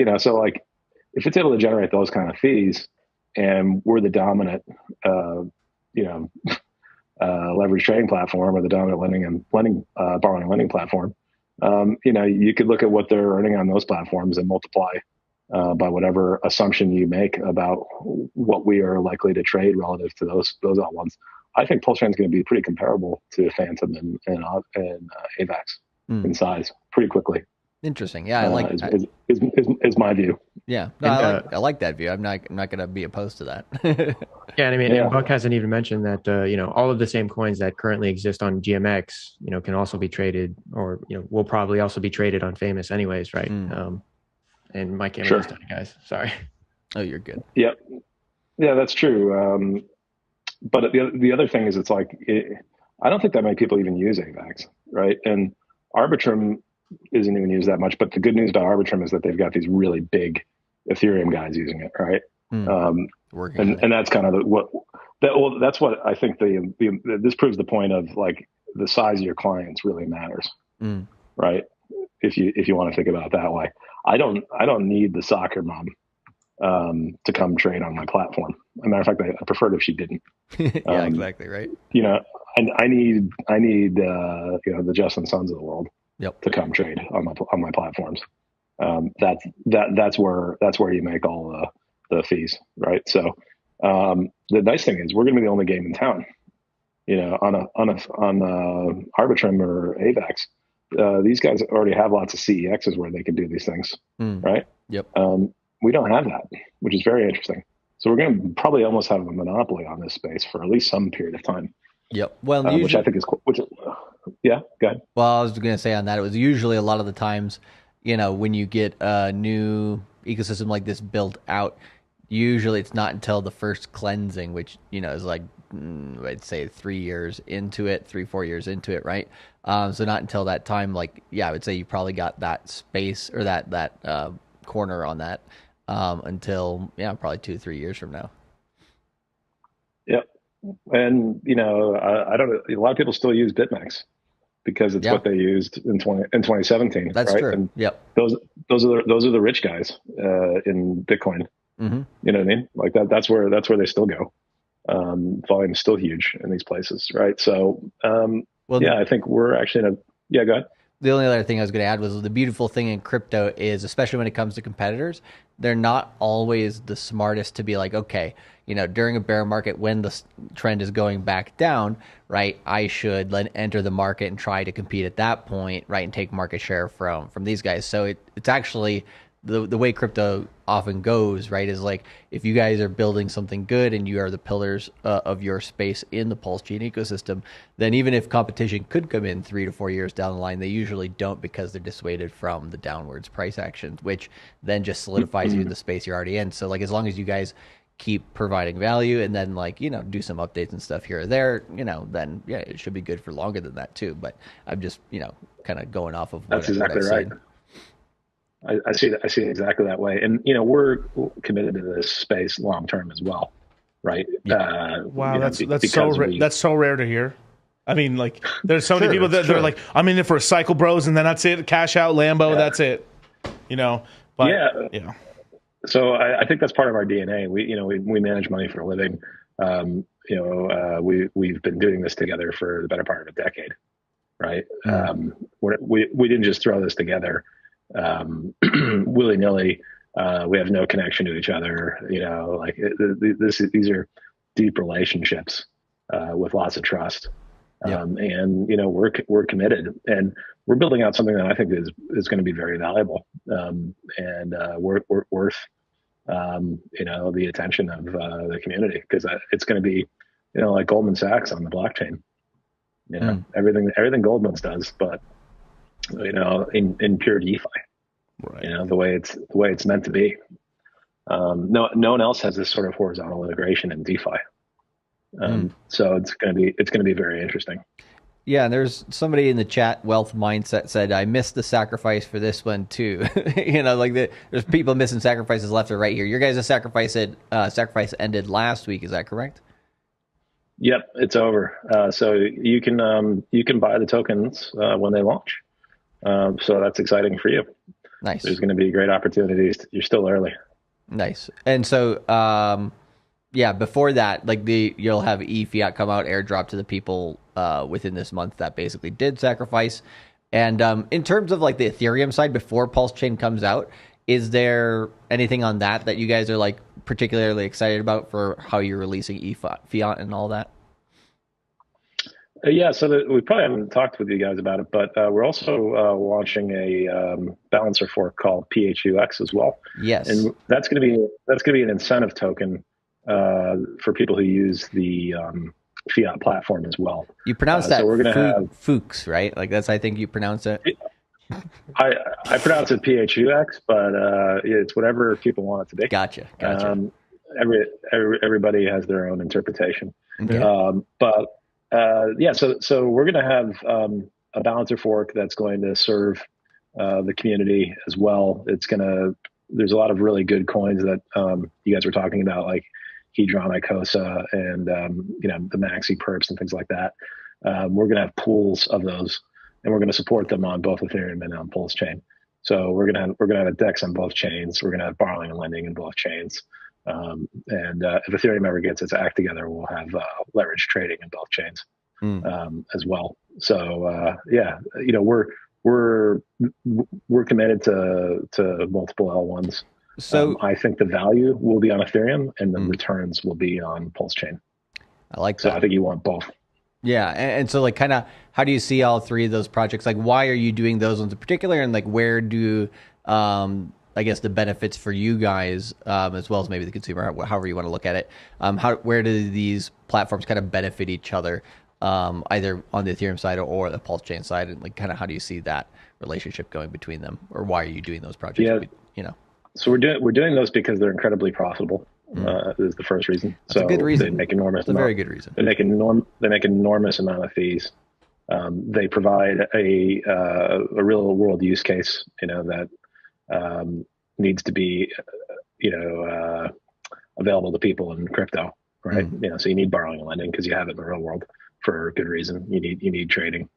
know, so like if it's able to generate those kind of fees and we're the dominant, you know, leverage trading platform or the dominant borrowing and lending platform, you know, you could look at what they're earning on those platforms and multiply by whatever assumption you make about what we are likely to trade relative to those alt ones. I think Pulse Chain is going to be pretty comparable to Phantom and AVAX in size pretty quickly. Interesting. Yeah, I like is my view. Yeah, no, I like that view. I'm not going to be opposed to that. Yeah, and I mean, and Buck hasn't even mentioned that you know, all of the same coins that currently exist on GMX, you know, can also be traded, or you know, will probably also be traded on Famous, anyways, right? And my camera just died, guys. Sorry. Oh, you're good. Yep. Yeah, that's true. But the other thing is, it's like I don't think that many people even use AVAX, right? And Arbitrum isn't even used that much. But the good news about Arbitrum is that they've got these really big Ethereum guys using it, right? And that's kind of that's what I think this proves the point of like the size of your clients really matters, right? If you want to think about it that way. I don't need the soccer mom to come trade on my platform. As a matter of fact, I preferred if she didn't. Yeah, exactly right. You know, I need you know, the Justin Sons of the world to come trade on my platforms. That's where you make all the fees, right? So The nice thing is we're going to be the only game in town. On Arbitrum or AVAX, these guys already have lots of CEXs where they can do these things, right? Yep. We don't have that, which is very interesting. So we're going to probably almost have a monopoly on this space for at least some period of time. Yep. Well, which I think is cool. Yeah, go ahead. Well, I was going to say on that, it was usually a lot of the times, when you get a new ecosystem like this built out, usually it's not until the first cleansing, which, is like, I'd say 3 years into it, 4 years into it, right? So not until that time, like, I would say you probably got that space or that corner on that until, probably 2 or 3 years from now. Yep. And, I don't know, a lot of people still use BitMEX because it's what they used in 2017. That's right? true. And yep. Those are the rich guys in Bitcoin. Mm-hmm. You know what I mean? Like that's where they still go. Volume is still huge in these places, right? So, I think we're actually go ahead. The only other thing I was going to add was the beautiful thing in crypto is, especially when it comes to competitors, they're not always the smartest to be like, okay, during a bear market when the trend is going back down, right, I should enter the market and try to compete at that point, right, and take market share from these guys. So it's actually the way crypto often goes, right, is like if you guys are building something good and you are the pillars of your space in the Pulse chain ecosystem, then even if competition could come in 3 to 4 years down the line, they usually don't because they're dissuaded from the downwards price actions, which then just solidifies you in the space you're already in. So like as long as you guys keep providing value and then do some updates and stuff here or there, then it should be good for longer than that too. But I'm just, kind of going off of that's exactly right. I see it exactly that way. And, we're committed to this space long-term as well. Right. Yeah. Wow. That's so rare to hear. I mean, like there's so many people that they're like, I'm in it for a cycle, bros. And then that's it. Cash out Lambo. That's it. But yeah. So I think that's part of our DNA. We manage money for a living. We've been doing this together for the better part of a decade. Right. We didn't just throw this together willy-nilly. We have no connection to each other. These are deep relationships with lots of trust. And we're committed, and we're building out something that I think is going to be very valuable, and worth the attention of the community, because it's going to be like Goldman Sachs on the blockchain. Everything Goldman's does, but in pure DeFi, right? The way it's meant to be. No one else has this sort of horizontal integration in DeFi. So it's going to be very interesting. Yeah, and there's somebody in the chat, Wealth Mindset, said, I missed the sacrifice for this one too. There's people missing sacrifices left or right here. Your guys' sacrifice ended last week, is that correct? Yep, it's over. So you can buy the tokens when they launch. So that's exciting for you. Nice. There's going to be great opportunities. You're still early. Nice. And so, before that, you'll have ePHIAT come out, airdrop to the people within this month that basically did sacrifice. And in terms of the Ethereum side, before Pulse Chain comes out, is there anything on that you guys are particularly excited about for how you're releasing ePHIAT and all that? So we probably haven't talked with you guys about it, but we're also launching a balancer fork called PHUX as well. Yes, and that's going to be an incentive token for people who use the Phiat platform as well. You pronounce that? So we're going to have Fuchs, right? That's I think you pronounce it. I pronounce it PHUX, but it's whatever people want it to be. Gotcha. Everybody has their own interpretation. Okay. So we're going to have a balancer fork that's going to serve the community as well. There's a lot of really good coins that you guys were talking about, like Hedron, Icosa, and the Maxi perps and things like that. We're going to have pools of those, and we're going to support them on both Ethereum and on Pulse chain. So we're going to have a DEX on both chains. We're going to have borrowing and lending in both chains. And if Ethereum ever gets its act together, we'll have leverage trading in both chains as well. So we're committed to multiple L1s So I think the value will be on Ethereum and the returns will be on Pulse Chain. I like that. So I think you want both. Yeah, and so like kind of how do you see all three of those projects? Like, why are you doing those ones in particular, and like where do I guess the benefits for you guys, as well as maybe the consumer, however you want to look at it, where do these platforms kind of benefit each other, either on the Ethereum side or the Pulse Chain side, and like kind of how do you see that relationship going between them, or why are you doing those projects? Yeah. You know, so we're doing those because they're incredibly profitable. Is the first reason. That's a good reason. They make enormous. That's a very good reason. They make enormous amount of fees. They provide a real world use case, that needs to be, available to people in crypto, right? So you need borrowing and lending because you have it in the real world for a good reason. You need trading,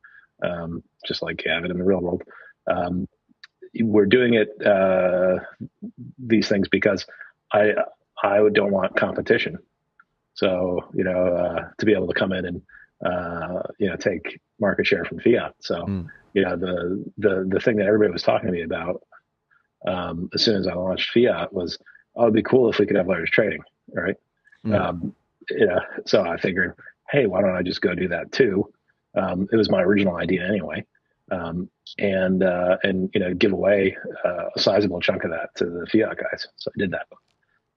just like you have it in the real world. We're doing it, these things because I don't want competition. So, to be able to come in and, take market share from fiat. So, the thing that everybody was talking to me about, as soon as I launched fiat was, oh, it'd be cool if we could have leverage trading. Right. So I figured, hey, why don't I just go do that too? It was my original idea anyway. And give away a sizable chunk of that to the fiat guys. So I did that.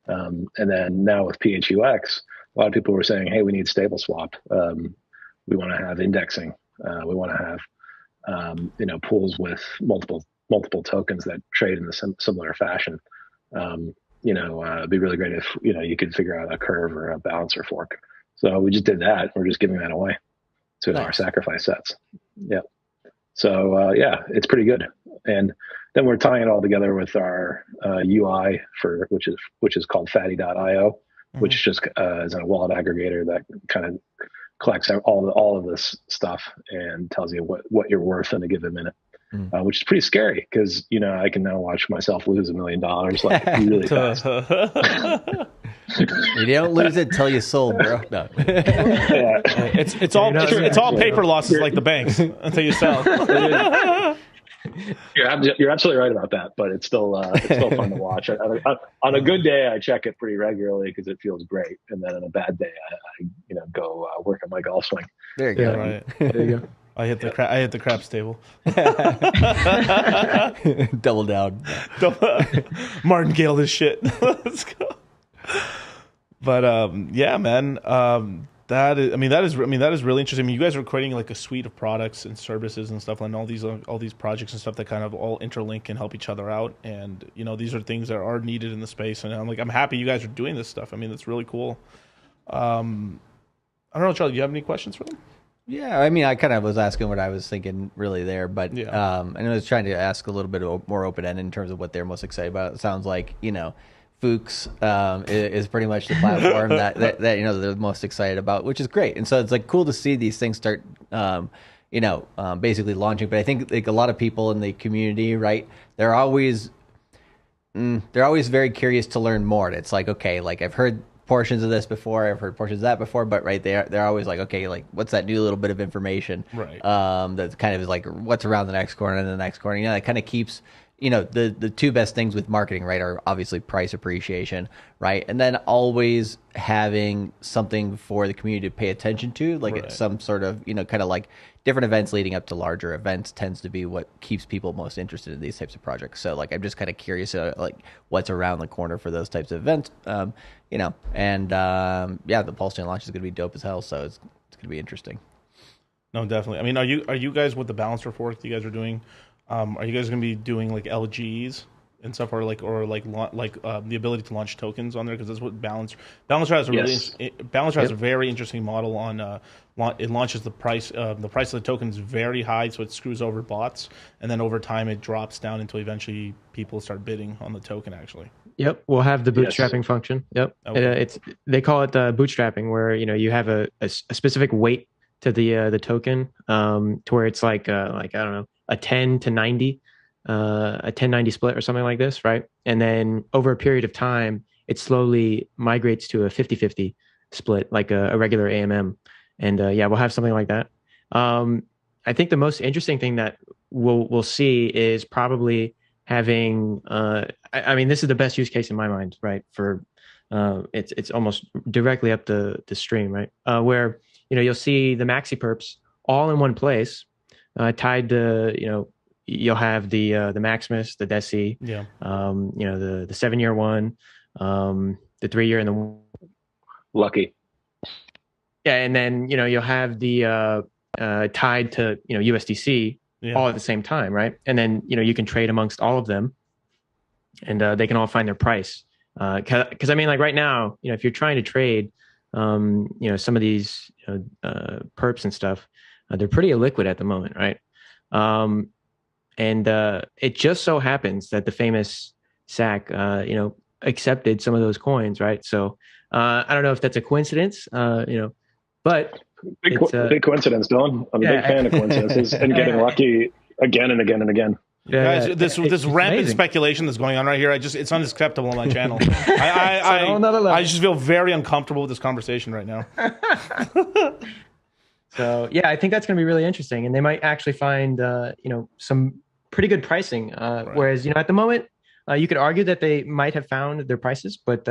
And then now with PHUX, a lot of people were saying, hey, we need stable swap. We want to have indexing. We want to have, pools with multiple tokens that trade in the similar fashion. It'd be really great if, you could figure out a curve or a balancer fork. So we just did that. We're just giving that away to our sacrifice sets. Yeah. So, it's pretty good. And then we're tying it all together with our UI which is called fatty.io, which just is a wallet aggregator that kind of collects all of this stuff and tells you what you're worth in a given minute, which is pretty scary because, I can now watch myself lose $1 million like really fast. You don't lose it till you sold, bro. No. Yeah. It's all paper losses like the banks until you sell. You're absolutely right about that, but it's still fun to watch. On a good day, I check it pretty regularly because it feels great, and then on a bad day, I go work on my golf swing. There you go. Right. There you go. I hit the crap stable. Double down. Martingale this shit. Let's go. But yeah, man. That is really interesting. I mean, you guys are creating like a suite of products and services and stuff, and all these projects and stuff that kind of all interlink and help each other out. And these are things that are needed in the space. And I'm happy you guys are doing this stuff. I mean, that's really cool. I don't know, Charlie. Do you have any questions for them? Yeah, I mean, I kind of was asking what I was thinking really there, but yeah. And I was trying to ask a little bit more open ended in terms of what they're most excited about. It sounds like Fuchs is pretty much the platform that they're most excited about, which is great. And so it's like cool to see these things start, basically launching. But I think like a lot of people in the community, right? They're always very curious to learn more. And it's like, okay, like I've heard portions of this before, I've heard portions of that before, but right there, they're always like, okay, like what's that new little bit of information? Right. That kind of is like what's around the next corner and the next corner. That kind of keeps. The two best things with marketing, right, are obviously price appreciation, right? And then always having something for the community to pay attention to, like some sort of, kind of like different events leading up to larger events tends to be what keeps people most interested in these types of projects. So like, I'm just kind of curious, like what's around the corner for those types of events, and the Pulse Chain launch is going to be dope as hell. So it's going to be interesting. No, definitely. I mean, are you guys with the balancer fork that you guys are doing? Are you guys going to be doing like LGs and stuff, or the ability to launch tokens on there? Because that's what Balancer has a very interesting model on. It launches the price of the token is very high, so it screws over bots, and then over time it drops down until eventually people start bidding on the token. Actually, yep, we'll have the bootstrapping function. Yep, okay. They call it bootstrapping, where you have a specific weight to the token, to where it's like I don't know, a 10 to 90, a 10-90 split or something like this, right? And then over a period of time, it slowly migrates to a 50-50 split, like a regular AMM. And we'll have something like that. I think the most interesting thing that we'll see is probably having, I mean, this is the best use case in my mind, right? For it's almost directly up the stream, right? Where you'll see the maxi perps all in one place, tied to you'll have the Maximus, the Deci, the 7-year one, the 3-year, and the Lucky. Yeah, and then you'll have the tied to USDC all at the same time, right? And then you can trade amongst all of them, and they can all find their price. Because I mean, like right now, if you're trying to trade, some of these perps and stuff, they're pretty illiquid at the moment, right? And it just so happens that the famous SAC, accepted some of those coins, right? So I don't know if that's a coincidence, but big coincidence, Dylan. I'm a big fan of coincidences and getting lucky again and again and again. Yeah, guys, this rampant amazing speculation that's going on right here, it's unacceptable on my channel. I just feel very uncomfortable with this conversation right now. So yeah, I think that's going to be really interesting, and they might actually find some pretty good pricing. Right. Whereas at the moment, you could argue that they might have found their prices, but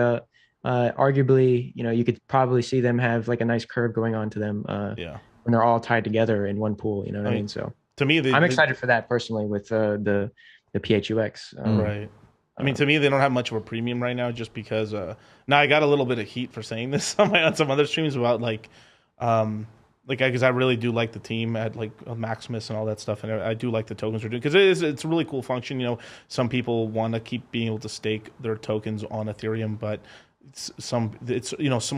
arguably, you could probably see them have like a nice curve going on to them. When they're all tied together in one pool. You know what I mean? So to me, I'm excited for that personally with the PHUX. Right. I mean, to me, they don't have much of a premium right now, just because. Now I got a little bit of heat for saying this on some other streams about because I really do like the team at Maximus and all that stuff, and I do like the tokens we're doing because it's a really cool function. Some people want to keep being able to stake their tokens on Ethereum, but some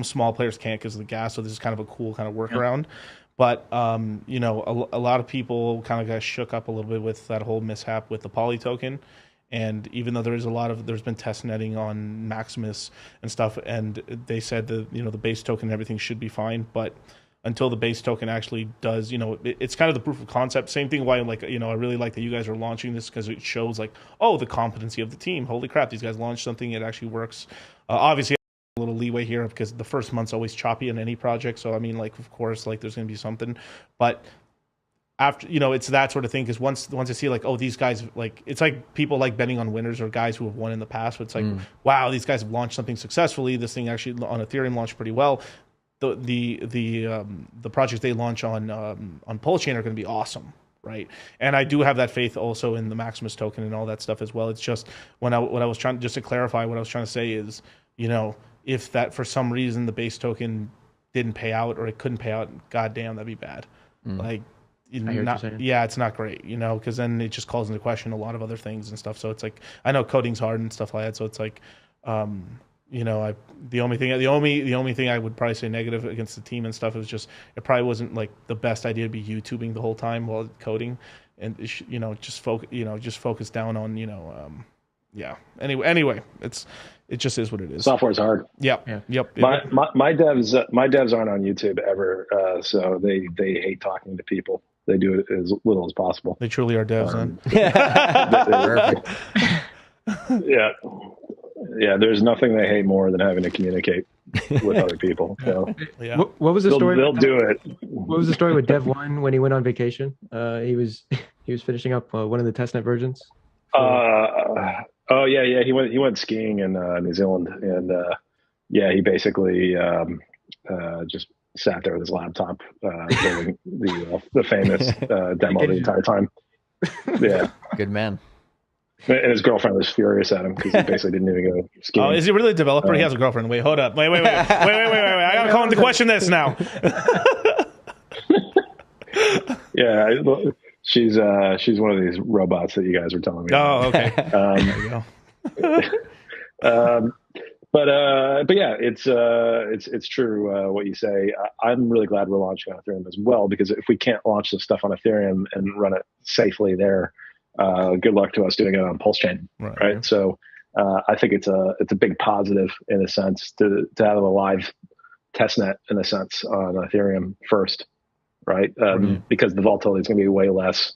small players can't because of the gas. So this is kind of a cool kind of workaround. But a lot of people kind of got shook up a little bit with that whole mishap with the Poly token. And even though there's been test netting on Maximus and stuff, and they said that the base token and everything should be fine, but until the base token actually does, it's kind of the proof of concept. Same thing why, I really like that you guys are launching this, because it shows the competency of the team. Holy crap, these guys launched something, it actually works. Obviously, a little leeway here because the first month's always choppy in any project. So, I mean, of course, there's going to be something. But after, it's that sort of thing, because once I see, these guys, it's like people like betting on winners or guys who have won in the past. But it's wow, these guys have launched something successfully. This thing actually on Ethereum launched pretty well. The projects they launch on Pulse Chain are going to be awesome, right? And I do have that faith also in the Maximus token and all that stuff as well. It's just what I was trying, just to clarify, what I was trying to say is, if that for some reason the base token didn't pay out or it couldn't pay out, goddamn, that'd be bad. It's not great, because then it just calls into question a lot of other things and stuff. So it's I know coding's hard and stuff like that. So it's the only thing I would probably say negative against the team and stuff is just it probably wasn't the best idea to be YouTubing the whole time while coding, and just focus down on Anyway, it just is what it is. Software's hard. Yep. My devs aren't on YouTube ever, so they hate talking to people. They do it as little as possible. They truly are devs, then. Yeah, there's nothing they hate more than having to communicate with other people. So what was the story? They'll do it. What was the story with Dev One when he went on vacation? He was finishing up one of the testnet versions. He went skiing in New Zealand, and he basically just sat there with his laptop doing the famous demo the entire time. Yeah, good man. And his girlfriend was furious at him because he basically didn't even go skiing. Oh, is he really a developer? He has a girlfriend. Wait, hold up. Wait. I gotta call him to question this now. Yeah, she's one of these robots that you guys were telling me about. Oh, okay. There you go. But yeah, it's true what you say. I'm really glad we're launching on Ethereum as well, because if we can't launch this stuff on Ethereum and run it safely there, good luck to us doing it on Pulse Chain, right? So I think it's a big positive in a sense to have a live testnet in a sense on Ethereum first, right? Because the volatility is going to be way less,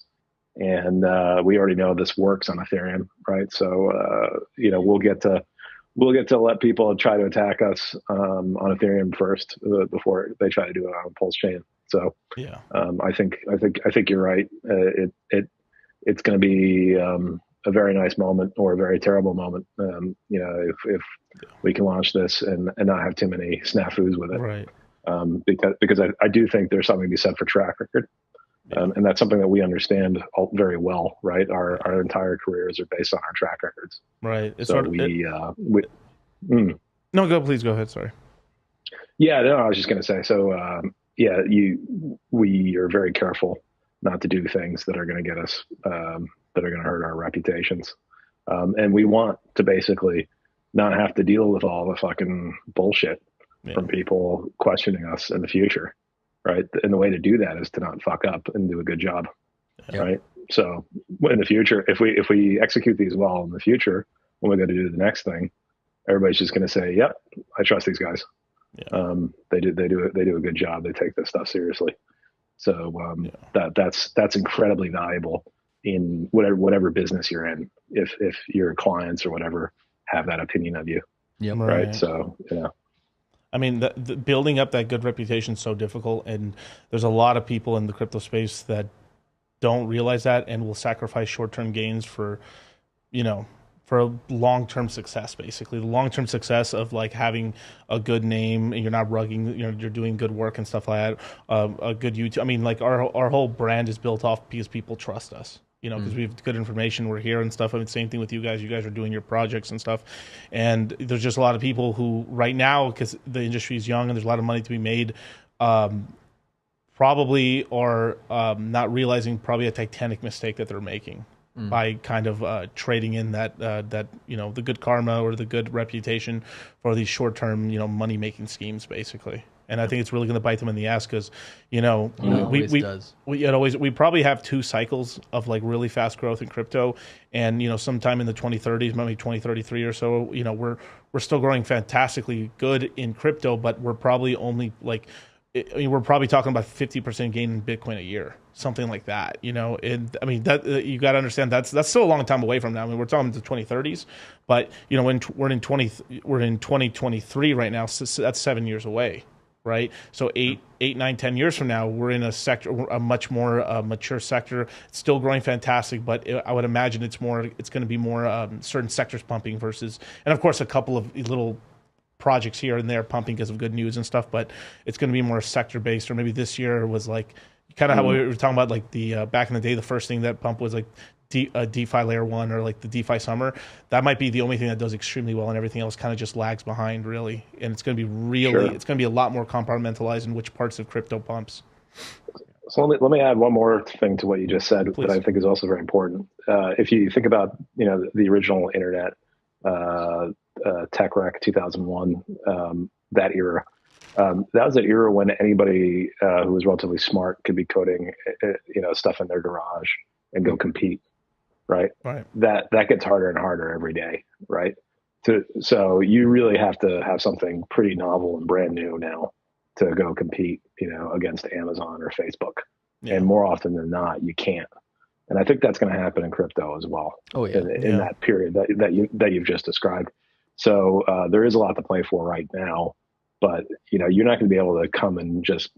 and we already know this works on Ethereum, right? So we'll get to let people try to attack us on Ethereum first before they try to do it on Pulse Chain. So I think you're right. It's going to be a very nice moment or a very terrible moment. If we can launch this and not have too many snafus with it, right? Because I do think there's something to be said for track record. And that's something that we understand very well, right? Our entire careers are based on our track records. Right. It's so No, please go ahead. Sorry. Yeah, no, I was just going to say, so we are very careful not to do things that are going to get us, that are going to hurt our reputations. And we want to basically not have to deal with all the fucking bullshit from people questioning us in the future. Right. And the way to do that is to not fuck up and do a good job. Yep. Right. So in the future, if we execute these well in the future, when we go to do the next thing, everybody's just going to say, yep, I trust these guys. Yeah. They do a good job. They take this stuff seriously. So that's incredibly valuable in whatever business you're in. If your clients or whatever have that opinion of you. Yep. Right. So, I mean, the building up that good reputation is so difficult, and there's a lot of people in the crypto space that don't realize that and will sacrifice short-term gains for a long-term success. Basically, the long-term success of like having a good name and you're not rugging, you're doing good work and stuff like that. A good YouTube. I mean, like our whole brand is built off because people trust us. Because we have good information, we're here and stuff. I mean, same thing with you guys. You guys are doing your projects and stuff. And there's just a lot of people who right now, because the industry is young and there's a lot of money to be made, probably are not realizing probably a titanic mistake that they're making by kind of trading in that the good karma or the good reputation for these short-term, money-making schemes, basically. And I think it's really going to bite them in the ass because, we probably have 2 cycles of like really fast growth in crypto, and sometime in the 2030s, maybe 2033 or so, we're still growing fantastically good in crypto, but we're probably only like, we're probably talking about 50% gain in Bitcoin a year, something like that. And I mean that you got to understand that's still a long time away from now. I mean, we're talking the 2030s, but when we're in 2023 right now, so that's 7 years away. Right. So 8, 9, 10 years from now, we're in a much more mature sector. It's still growing fantastic, but I would imagine it's going to be more certain sectors pumping versus, and of course, a couple of little projects here and there pumping because of good news and stuff, but it's going to be more sector based. Or maybe this year was like kind of how we were talking about, like the back in the day, the first thing that pumped was like DeFi layer 1 or like the DeFi summer. That might be the only thing that does extremely well, and everything else kind of just lags behind, really. And it's going to be it's going to be a lot more compartmentalized in which parts of crypto pumps. So let me add one more thing to what you just said. Please. That I think is also very important. If you think about the original internet, tech wreck 2001, that era. That was an era when anybody who was relatively smart could be coding, stuff in their garage and go compete. Right. That gets harder and harder every day. Right. So you really have to have something pretty novel and brand new now to go compete, against Amazon or Facebook. Yeah. And more often than not, you can't. And I think that's going to happen in crypto as well. Oh yeah. In that period that you've just described. So there is a lot to play for right now, but you're not going to be able to come and just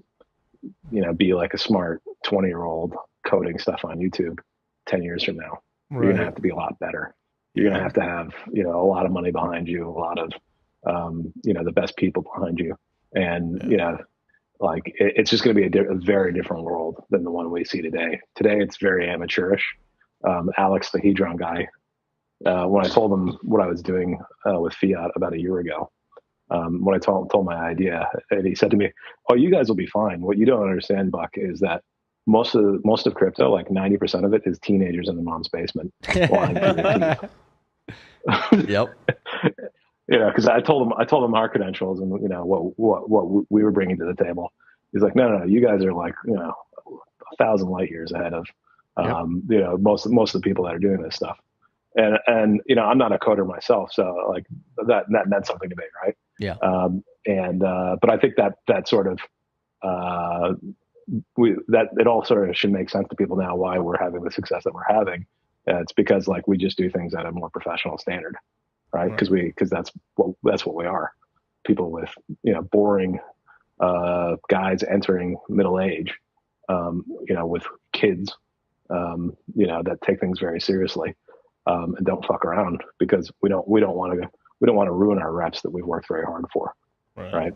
be like a smart 20-year-old coding stuff on YouTube 10 years from now. Right. You're going to have to be a lot better. You're going to have a lot of money behind you, a lot of the best people behind you, and it's just going to be a very different world than the one we see today. Today it's very amateurish. Alex, the Hedron guy, when I told him what I was doing with Phiat about a year ago, when I told my idea, and he said to me, "Oh, you guys will be fine. What you don't understand, Buck, is that most of crypto, like 90% of it, is teenagers in the mom's basement lying through their teeth." Yep. Because I told him our credentials and what we were bringing to the table. He's like, no, you guys are like 1,000 light years ahead of most of the people that are doing this stuff. And I'm not a coder myself, so like that meant something to me, right? Yeah. But I think that sort of it all sort of should make sense to people now why we're having the success that we're having. It's because like we just do things at a more professional standard, right? Because that's what we are. People with boring guys entering middle age, with kids, that take things very seriously. and don't fuck around, because we don't want to ruin our reps that we've worked very hard for. Right.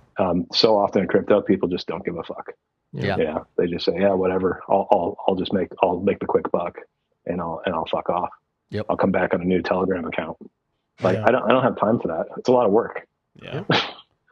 So often in crypto, people just don't give a fuck. Yeah. They just say, yeah, whatever. I'll make the quick buck, and I'll fuck off. Yep. I'll come back on a new Telegram account. Like, I don't have time for that. It's a lot of work. Yeah.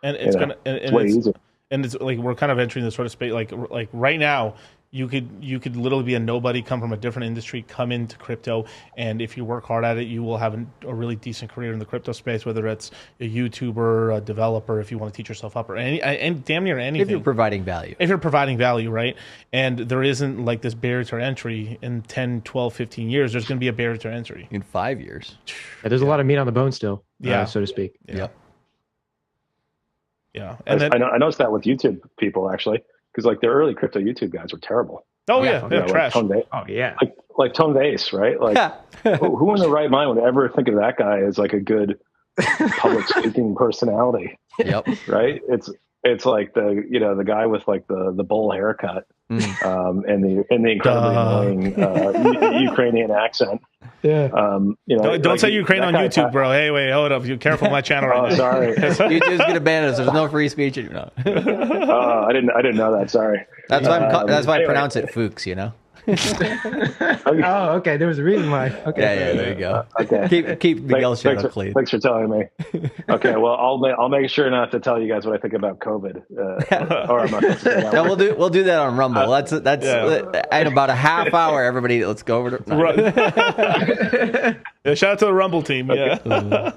And it's it's way easier. And it's like, we're kind of entering this sort of space. Like right now, you could literally be a nobody, come from a different industry, come into crypto, and if you work hard at it, you will have a really decent career in the crypto space, whether it's a YouTuber, a developer, if you want to teach yourself up, or and damn near anything. If you're providing value. If you're providing value, right? And there isn't like this barrier to entry in 10, 12, 15 years. There's going to be a barrier to entry. In 5 years. Yeah, there's a lot of meat on the bone still, so to speak. Yeah. And then, I noticed that with YouTube people, actually, because like the early crypto YouTube guys were terrible. Oh yeah, they're trash. Like Tone Vace, right? Like who in their right mind would ever think of that guy as like a good public speaking personality? Yep. Right? It's like the guy with like the bowl haircut, and the incredibly annoying Ukrainian accent. Yeah. Don't say Ukraine on YouTube, bro. Hey, wait, hold up. You're careful with my channel right now. Sorry. YouTube's gonna ban us. There's no free speech. No. I didn't know that. Sorry. That's why I pronounce it Fuchs. Oh, okay. There was a reason why. Okay. Yeah, there you go. Okay. Keep Miguel's channel clean. Thanks for telling me. Okay, well, I'll make sure not to tell you guys what I think about COVID. Or I'm not gonna say that. No, we'll do that on Rumble. That's in about a half hour. Everybody, let's go over to. Yeah, shout out to the Rumble team. Okay. Yeah.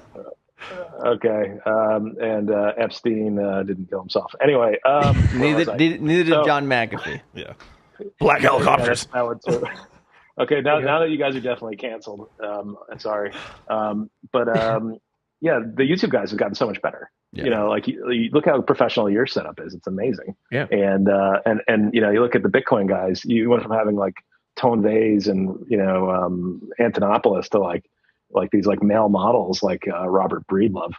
Okay. And Epstein didn't kill himself. Anyway. Neither did John McAfee. Yeah. Black helicopters. Okay, now that you guys are definitely canceled, I'm sorry. But the YouTube guys have gotten so much better. Yeah. Like you look how professional your setup is. It's amazing. Yeah. And you look at the Bitcoin guys, you went from having like Tone Vays and Antonopoulos to like these like male models like Robert Breedlove.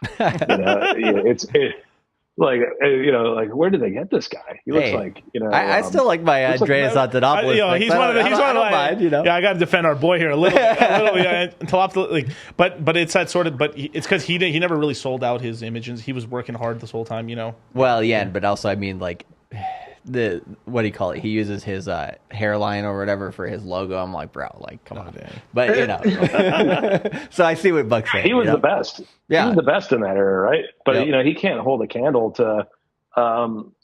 Like where did they get this guy? He looks like I still like my Andreas Antonopoulos. He's one of the. Yeah, I got to defend our boy here a little bit. But it's that sort of. But it's because he never really sold out his images. He was working hard this whole time. Well, yeah, but also I mean like. What do you call it? He uses his hairline or whatever for his logo. I'm like, bro, like, come on. Dang. But so I see what Buck's saying. He was the best. Yeah, he was the best in that era, right? But he can't hold a candle to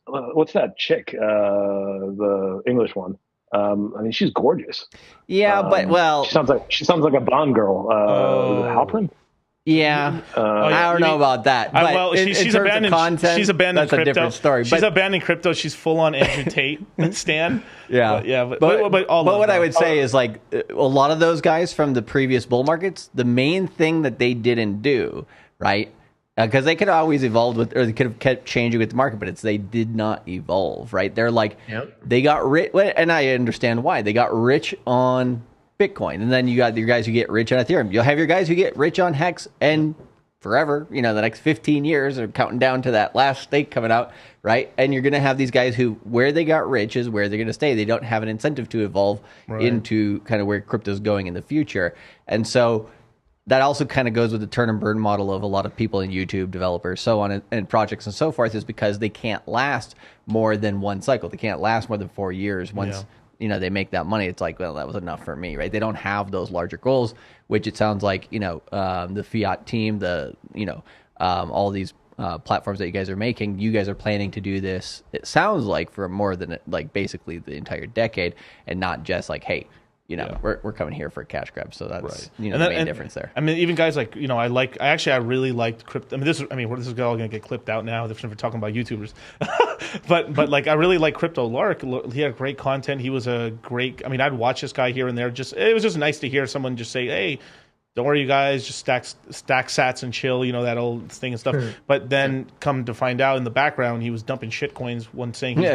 what's that chick? The English one. I mean, she's gorgeous. Yeah, but she sounds like a Bond girl. Halpern. Yeah, I don't know about that. But she's abandoned content. She's abandoned that's crypto. A different story. She's abandoned crypto. She's full on Andrew Tate stan. Yeah, but what I would say is like a lot of those guys from the previous bull markets. The main thing that they didn't do, right? Because they could have always evolved with, or they could have kept changing with the market, but they did not evolve, right? They're like, they got rich, and I understand why they got rich on Bitcoin, and then you got your guys who get rich on Ethereum. You'll have your guys who get rich on Hex, and forever, the next 15 years are counting down to that last stake coming out, right? And you're going to have these guys who, where they got rich is where they're going to stay. They don't have an incentive to evolve into kind of where crypto's going in the future. And so that also kind of goes with the turn and burn model of a lot of people in YouTube, developers, so on, and projects and so forth, is because they can't last more than one cycle. They can't last more than 4 years once they make that money. It's like, well, that was enough for me, right? They don't have those larger goals, which it sounds like, the Phiat team, all these platforms that you guys are making, you guys are planning to do this, it sounds like, for more than like basically the entire decade, and not just like, hey, we're coming here for a cash grab. So that's the main difference there. I mean, even guys like I really liked crypto. This is all going to get clipped out now if we're talking about YouTubers. but like I really like Crypto Lark. He had great content. He was a great. I mean, I'd watch this guy here and there. It was just nice to hear someone just say, hey, don't worry, you guys, just stack sats and chill, that old thing and stuff. But then come to find out, in the background, he was dumping shit coins. One saying, in the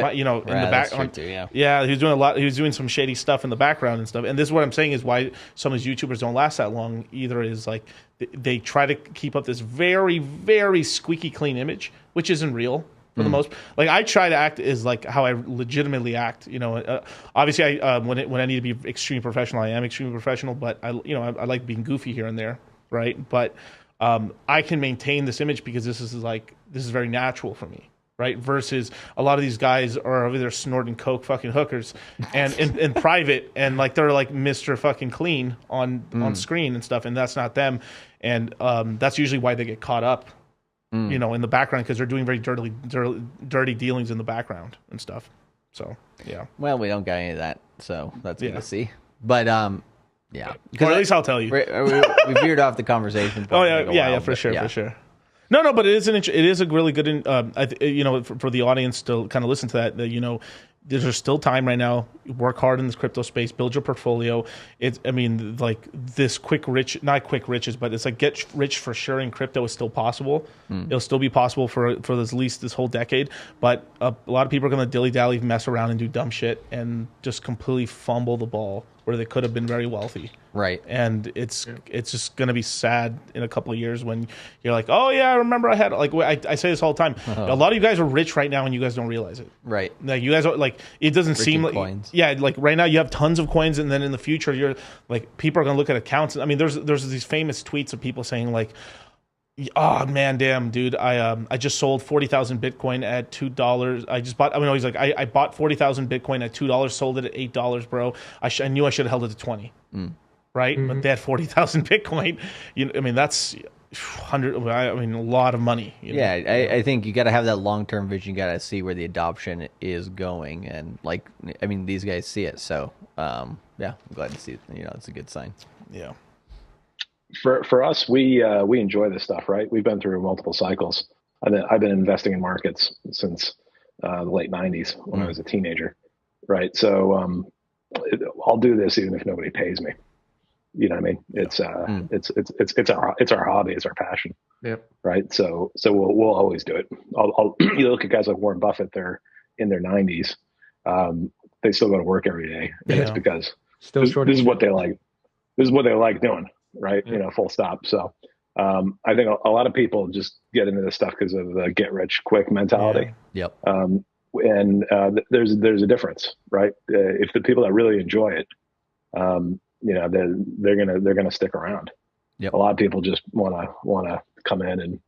background, he was doing a lot. He was doing some shady stuff in the background and stuff. And this is what I'm saying is why some of these YouTubers don't last that long either. Is like they try to keep up this very, very squeaky clean image, which isn't real. for the most. Like I try to act is like how I legitimately act. You know, obviously when I need to be extremely professional, I am extremely professional. But I like being goofy here and there, right? But I can maintain this image because this is very natural for me. Right, versus a lot of these guys are over there snorting coke, fucking hookers, and in private, and like they're like Mr. fucking clean on screen and stuff, and that's not them, and that's usually why they get caught up, you know, in the background because they're doing very dirty dealings in the background and stuff. So yeah. Well, we don't got any of that, so that's good to see. But yeah, or at least I'll tell you. We veered off the conversation. Oh yeah, for sure. No, but it is a really good, you know, for the audience to kind of listen to that, you know, there's still time right now. Work hard in this crypto space, build your portfolio. I mean, like this not quick riches, but it's like get rich for sure in crypto is still possible. It'll still be possible for at least this whole decade. But a lot of people are going to dilly-dally, mess around and do dumb shit and just completely fumble the ball where they could have been very wealthy. Right. And it's just going to be sad in a couple of years when you're like, oh yeah, I remember I had, like, I say this all the time. A lot of you guys are rich right now and you guys don't realize it. Right. Like you guys are like, it doesn't seem like, coins. Yeah, like right now you have tons of coins and then in the future you're like, people are going to look at accounts. I mean, there's these famous tweets of people saying like, oh man, damn, dude! I just sold 40,000 Bitcoin at $2. I bought 40,000 Bitcoin at $2, sold it at $8, bro. I knew I should have held it to 20, right? But they had 40,000 Bitcoin. I mean, that's a lot of money. Yeah, I think you got to have that long-term vision. You got to see where the adoption is going, and like, I mean, these guys see it. So, yeah, I'm glad to see it. You know, it's a good sign. Yeah. For us, we enjoy this stuff, right? We've been through multiple cycles. I've been investing in markets since the late '90s when I was a teenager, right? So I'll do this even if nobody pays me. You know what I mean? It's our hobby, it's our passion. Yep. Right. So we'll always do it. You look at guys like Warren Buffett; they're in their 90s. They still go to work every day, and it's because this is what they like. This is what they like doing. Right. Yeah. You know, full stop. So I think a lot of people just get into this stuff because of the get rich quick mentality. Yeah. Yep. There's a difference, right? If the people that really enjoy it, you know, they're gonna stick around. Yep. A lot of people just wanna come in and,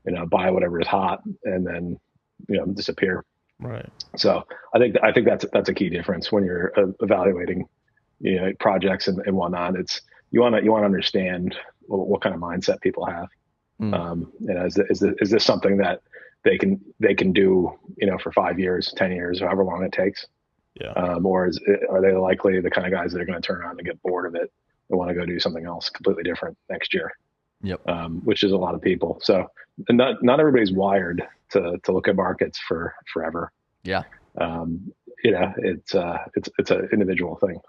you know, buy whatever is hot and then, you know, disappear. Right. So I think that's a key difference when you're evaluating, you know, projects and whatnot. It's you want to understand what kind of mindset people have. And is this something that they can do, you know, for 5 years, 10 years, however long it takes? Yeah. Or are they likely the kind of guys that are going to turn around and get bored of it and want to go do something else completely different next year? Yep. Which is a lot of people. So not everybody's wired to look at markets for forever. Yeah. You know, it's an individual thing.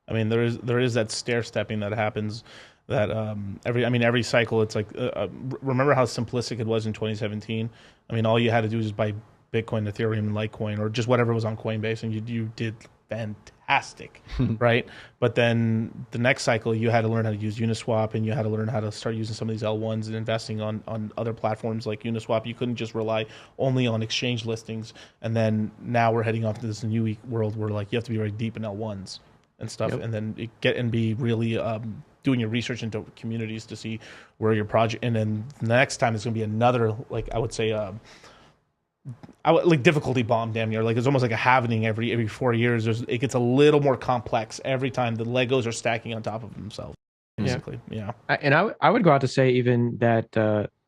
I mean, there is that stair stepping that happens. That every cycle, it's like remember how simplistic it was in 2017. I mean, all you had to do was buy Bitcoin, Ethereum, and Litecoin, or just whatever was on Coinbase, and you did fantastic, right? But then the next cycle, you had to learn how to use Uniswap, and you had to learn how to start using some of these L1s and investing on other platforms like Uniswap. You couldn't just rely only on exchange listings. And then now we're heading off to this new world where like you have to be very deep in L1s and stuff, and then be really doing your research into communities to see where your project. And then the next time it's going to be another, like I would say, like difficulty bomb, damn near. Like it's almost like a halvening every 4 years. It gets a little more complex every time the Legos are stacking on top of themselves. Basically, yeah. And I would go out to say even that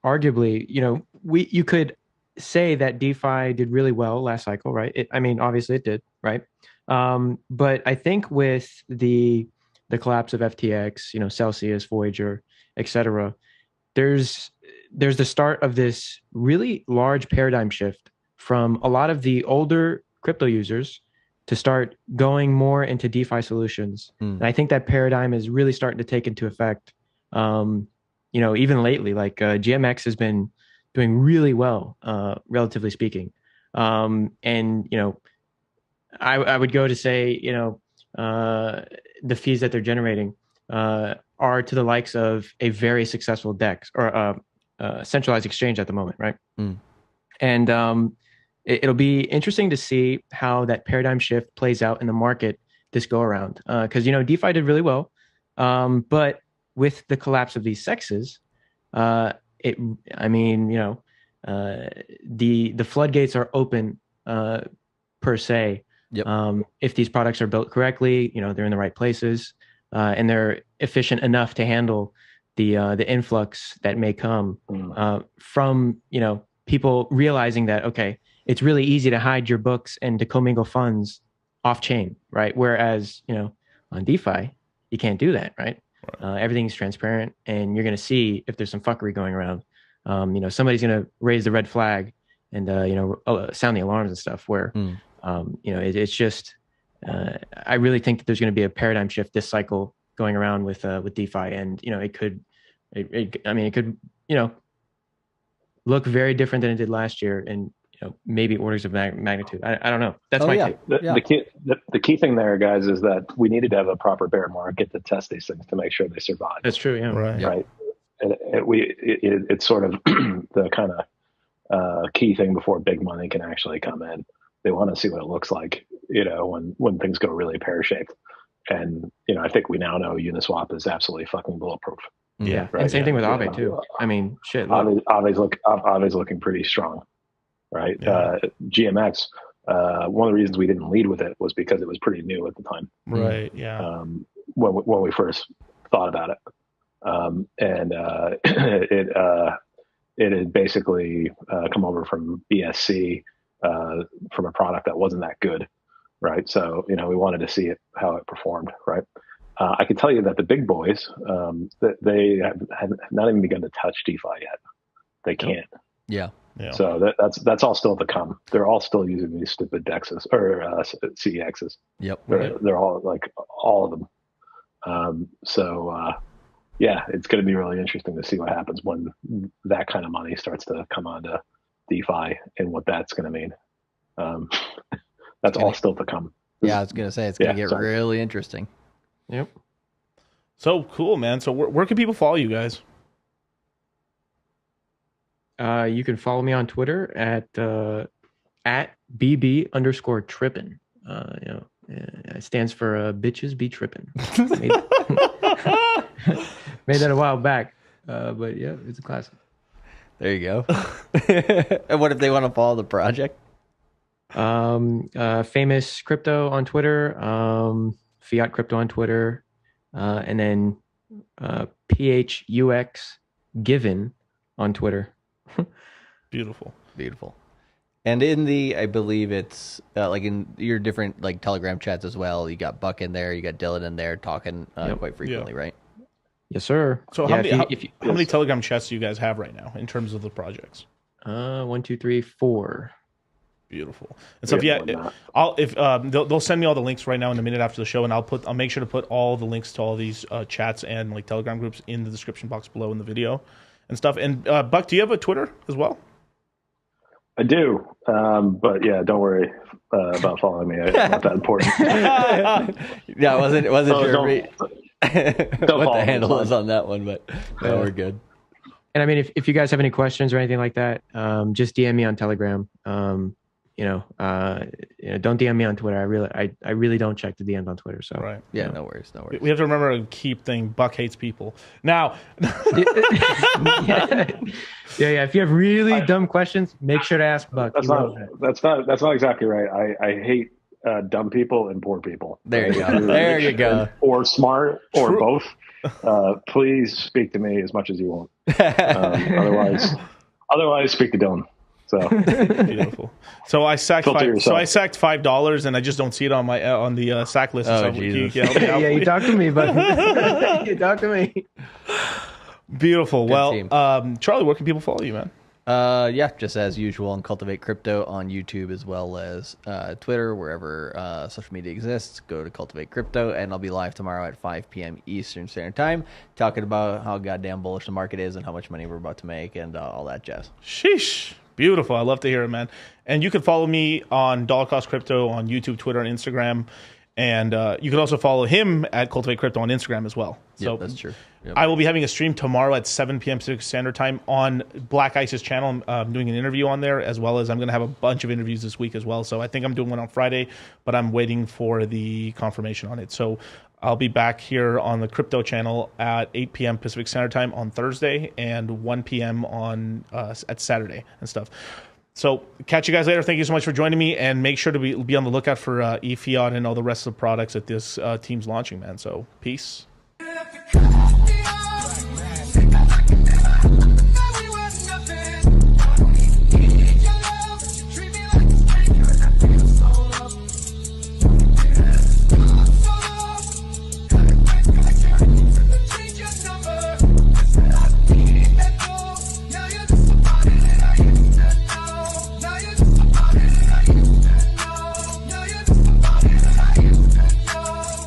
arguably, you know, you could say that DeFi did really well last cycle, right? I mean, obviously it did, right? But I think with the collapse of FTX, you know, Celsius, Voyager, etc., there's the start of this really large paradigm shift from a lot of the older crypto users to start going more into DeFi solutions. And I think that paradigm is really starting to take into effect. You know, even lately, like GMX has been doing really well, relatively speaking. And you know, I would go to say, you know, the fees that they're generating are to the likes of a very successful DEX or centralized exchange at the moment, right? And it'll be interesting to see how that paradigm shift plays out in the market this go around. Because, DeFi did really well. But with the collapse of these sexes, the floodgates are open per se. Yep. If these products are built correctly, they're in the right places, and they're efficient enough to handle the influx that may come from people realizing that, okay, it's really easy to hide your books and to commingle funds off chain, right? Whereas on DeFi you can't do that, right? Everything's transparent, and you're going to see if there's some fuckery going around. Somebody's going to raise the red flag and sound the alarms and stuff. Where it's just I really think that there's going to be a paradigm shift this cycle going around with DeFi, and it could look very different than it did last year, and maybe orders of magnitude. I don't know. That's my take. The key thing there, guys, is that we needed to have a proper bear market to test these things to make sure they survive. That's true. Yeah. Right. And it's sort of the kind of key thing before big money can actually come in. They want to see what it looks like, when things go really pear-shaped. And I think we now know Uniswap is absolutely fucking bulletproof. Yeah. Right? And same thing with Aave too. I mean, shit. Aave's looking pretty strong. Right. Yeah. GMX, one of the reasons we didn't lead with it was because it was pretty new at the time. Right. Yeah. When we first thought about it. It had basically come over from BSC from a product that wasn't that good. Right. So, we wanted to see how it performed. Right. I can tell you that the big boys, that they have not even begun to touch DeFi yet. They can't. Yeah. Yeah. So that's all still to come. They're all still using these stupid DEXs or CEXs. Yep. They're all all of them. It's going to be really interesting to see what happens when that kind of money starts to come onto DeFi and what that's going to mean. That's all still to come. Yeah, I was going to say it's going to get really interesting. Yep. So cool, man. So where can people follow you guys? You can follow me on Twitter at @BB_trippin. It stands for bitches be trippin'. Made that a while back, but yeah, it's a classic. There you go. And what if they want to follow the project? Famous Crypto on Twitter, Fiat Crypto on Twitter, and then PHUX Given on Twitter. Beautiful. And in I believe it's in your different Telegram chats as well. You got Buck in there, you got Dylan in there talking quite frequently, right? Yes, sir. So how many Telegram chats do you guys have right now in terms of the projects? 1, 2, 3, 4. Beautiful. And so they'll send me all the links right now in a minute after the show, and I'll make sure to put all the links to all these chats and Telegram groups in the description box below in the video and stuff. And Buck, do you have a Twitter as well? I do, but yeah, don't worry about following me. It's not that important. Yeah, it wasn't sure what the handle is on that one, but no, we're good. And I mean, if you guys have any questions or anything like that, just DM me on Telegram. Don't DM me on Twitter. I really don't check the DMs on Twitter. So right, yeah, no worries. We have to remember a keep thing. Buck hates people. Now, yeah. If you have really dumb questions, make sure to ask Buck. That's not exactly right. I hate dumb people and poor people. There you go. There you go. Or smart, or both. Please speak to me as much as you want. Otherwise, speak to Dylan. So beautiful. So I sacked $5, and I just don't see it on my on the sack list. Oh, Jesus. You talk to me, but you talk to me. Beautiful. Good Charlie, where can people follow you, man? Just as usual on Cultivate Crypto on YouTube as well as Twitter, wherever social media exists. Go to Cultivate Crypto, and I'll be live tomorrow at 5 p.m. Eastern Standard Time, talking about how goddamn bullish the market is and how much money we're about to make and all that jazz. Sheesh. Beautiful. I love to hear it, man. And you can follow me on Dollar Cost Crypto on YouTube, Twitter, and Instagram. And you can also follow him at Cultivate Crypto on Instagram as well. So that's true. Yep. I will be having a stream tomorrow at 7 p.m. Pacific Standard Time on Black Ice's channel. I'm doing an interview on there, as well as I'm going to have a bunch of interviews this week as well. So I think I'm doing one on Friday, but I'm waiting for the confirmation on it. So I'll be back here on the crypto channel at 8 p.m. Pacific Standard Time on Thursday and 1 p.m. on at Saturday and stuff. So catch you guys later. Thank you so much for joining me, and make sure to be on the lookout for ePHIAT and all the rest of the products that this team's launching, man. So peace.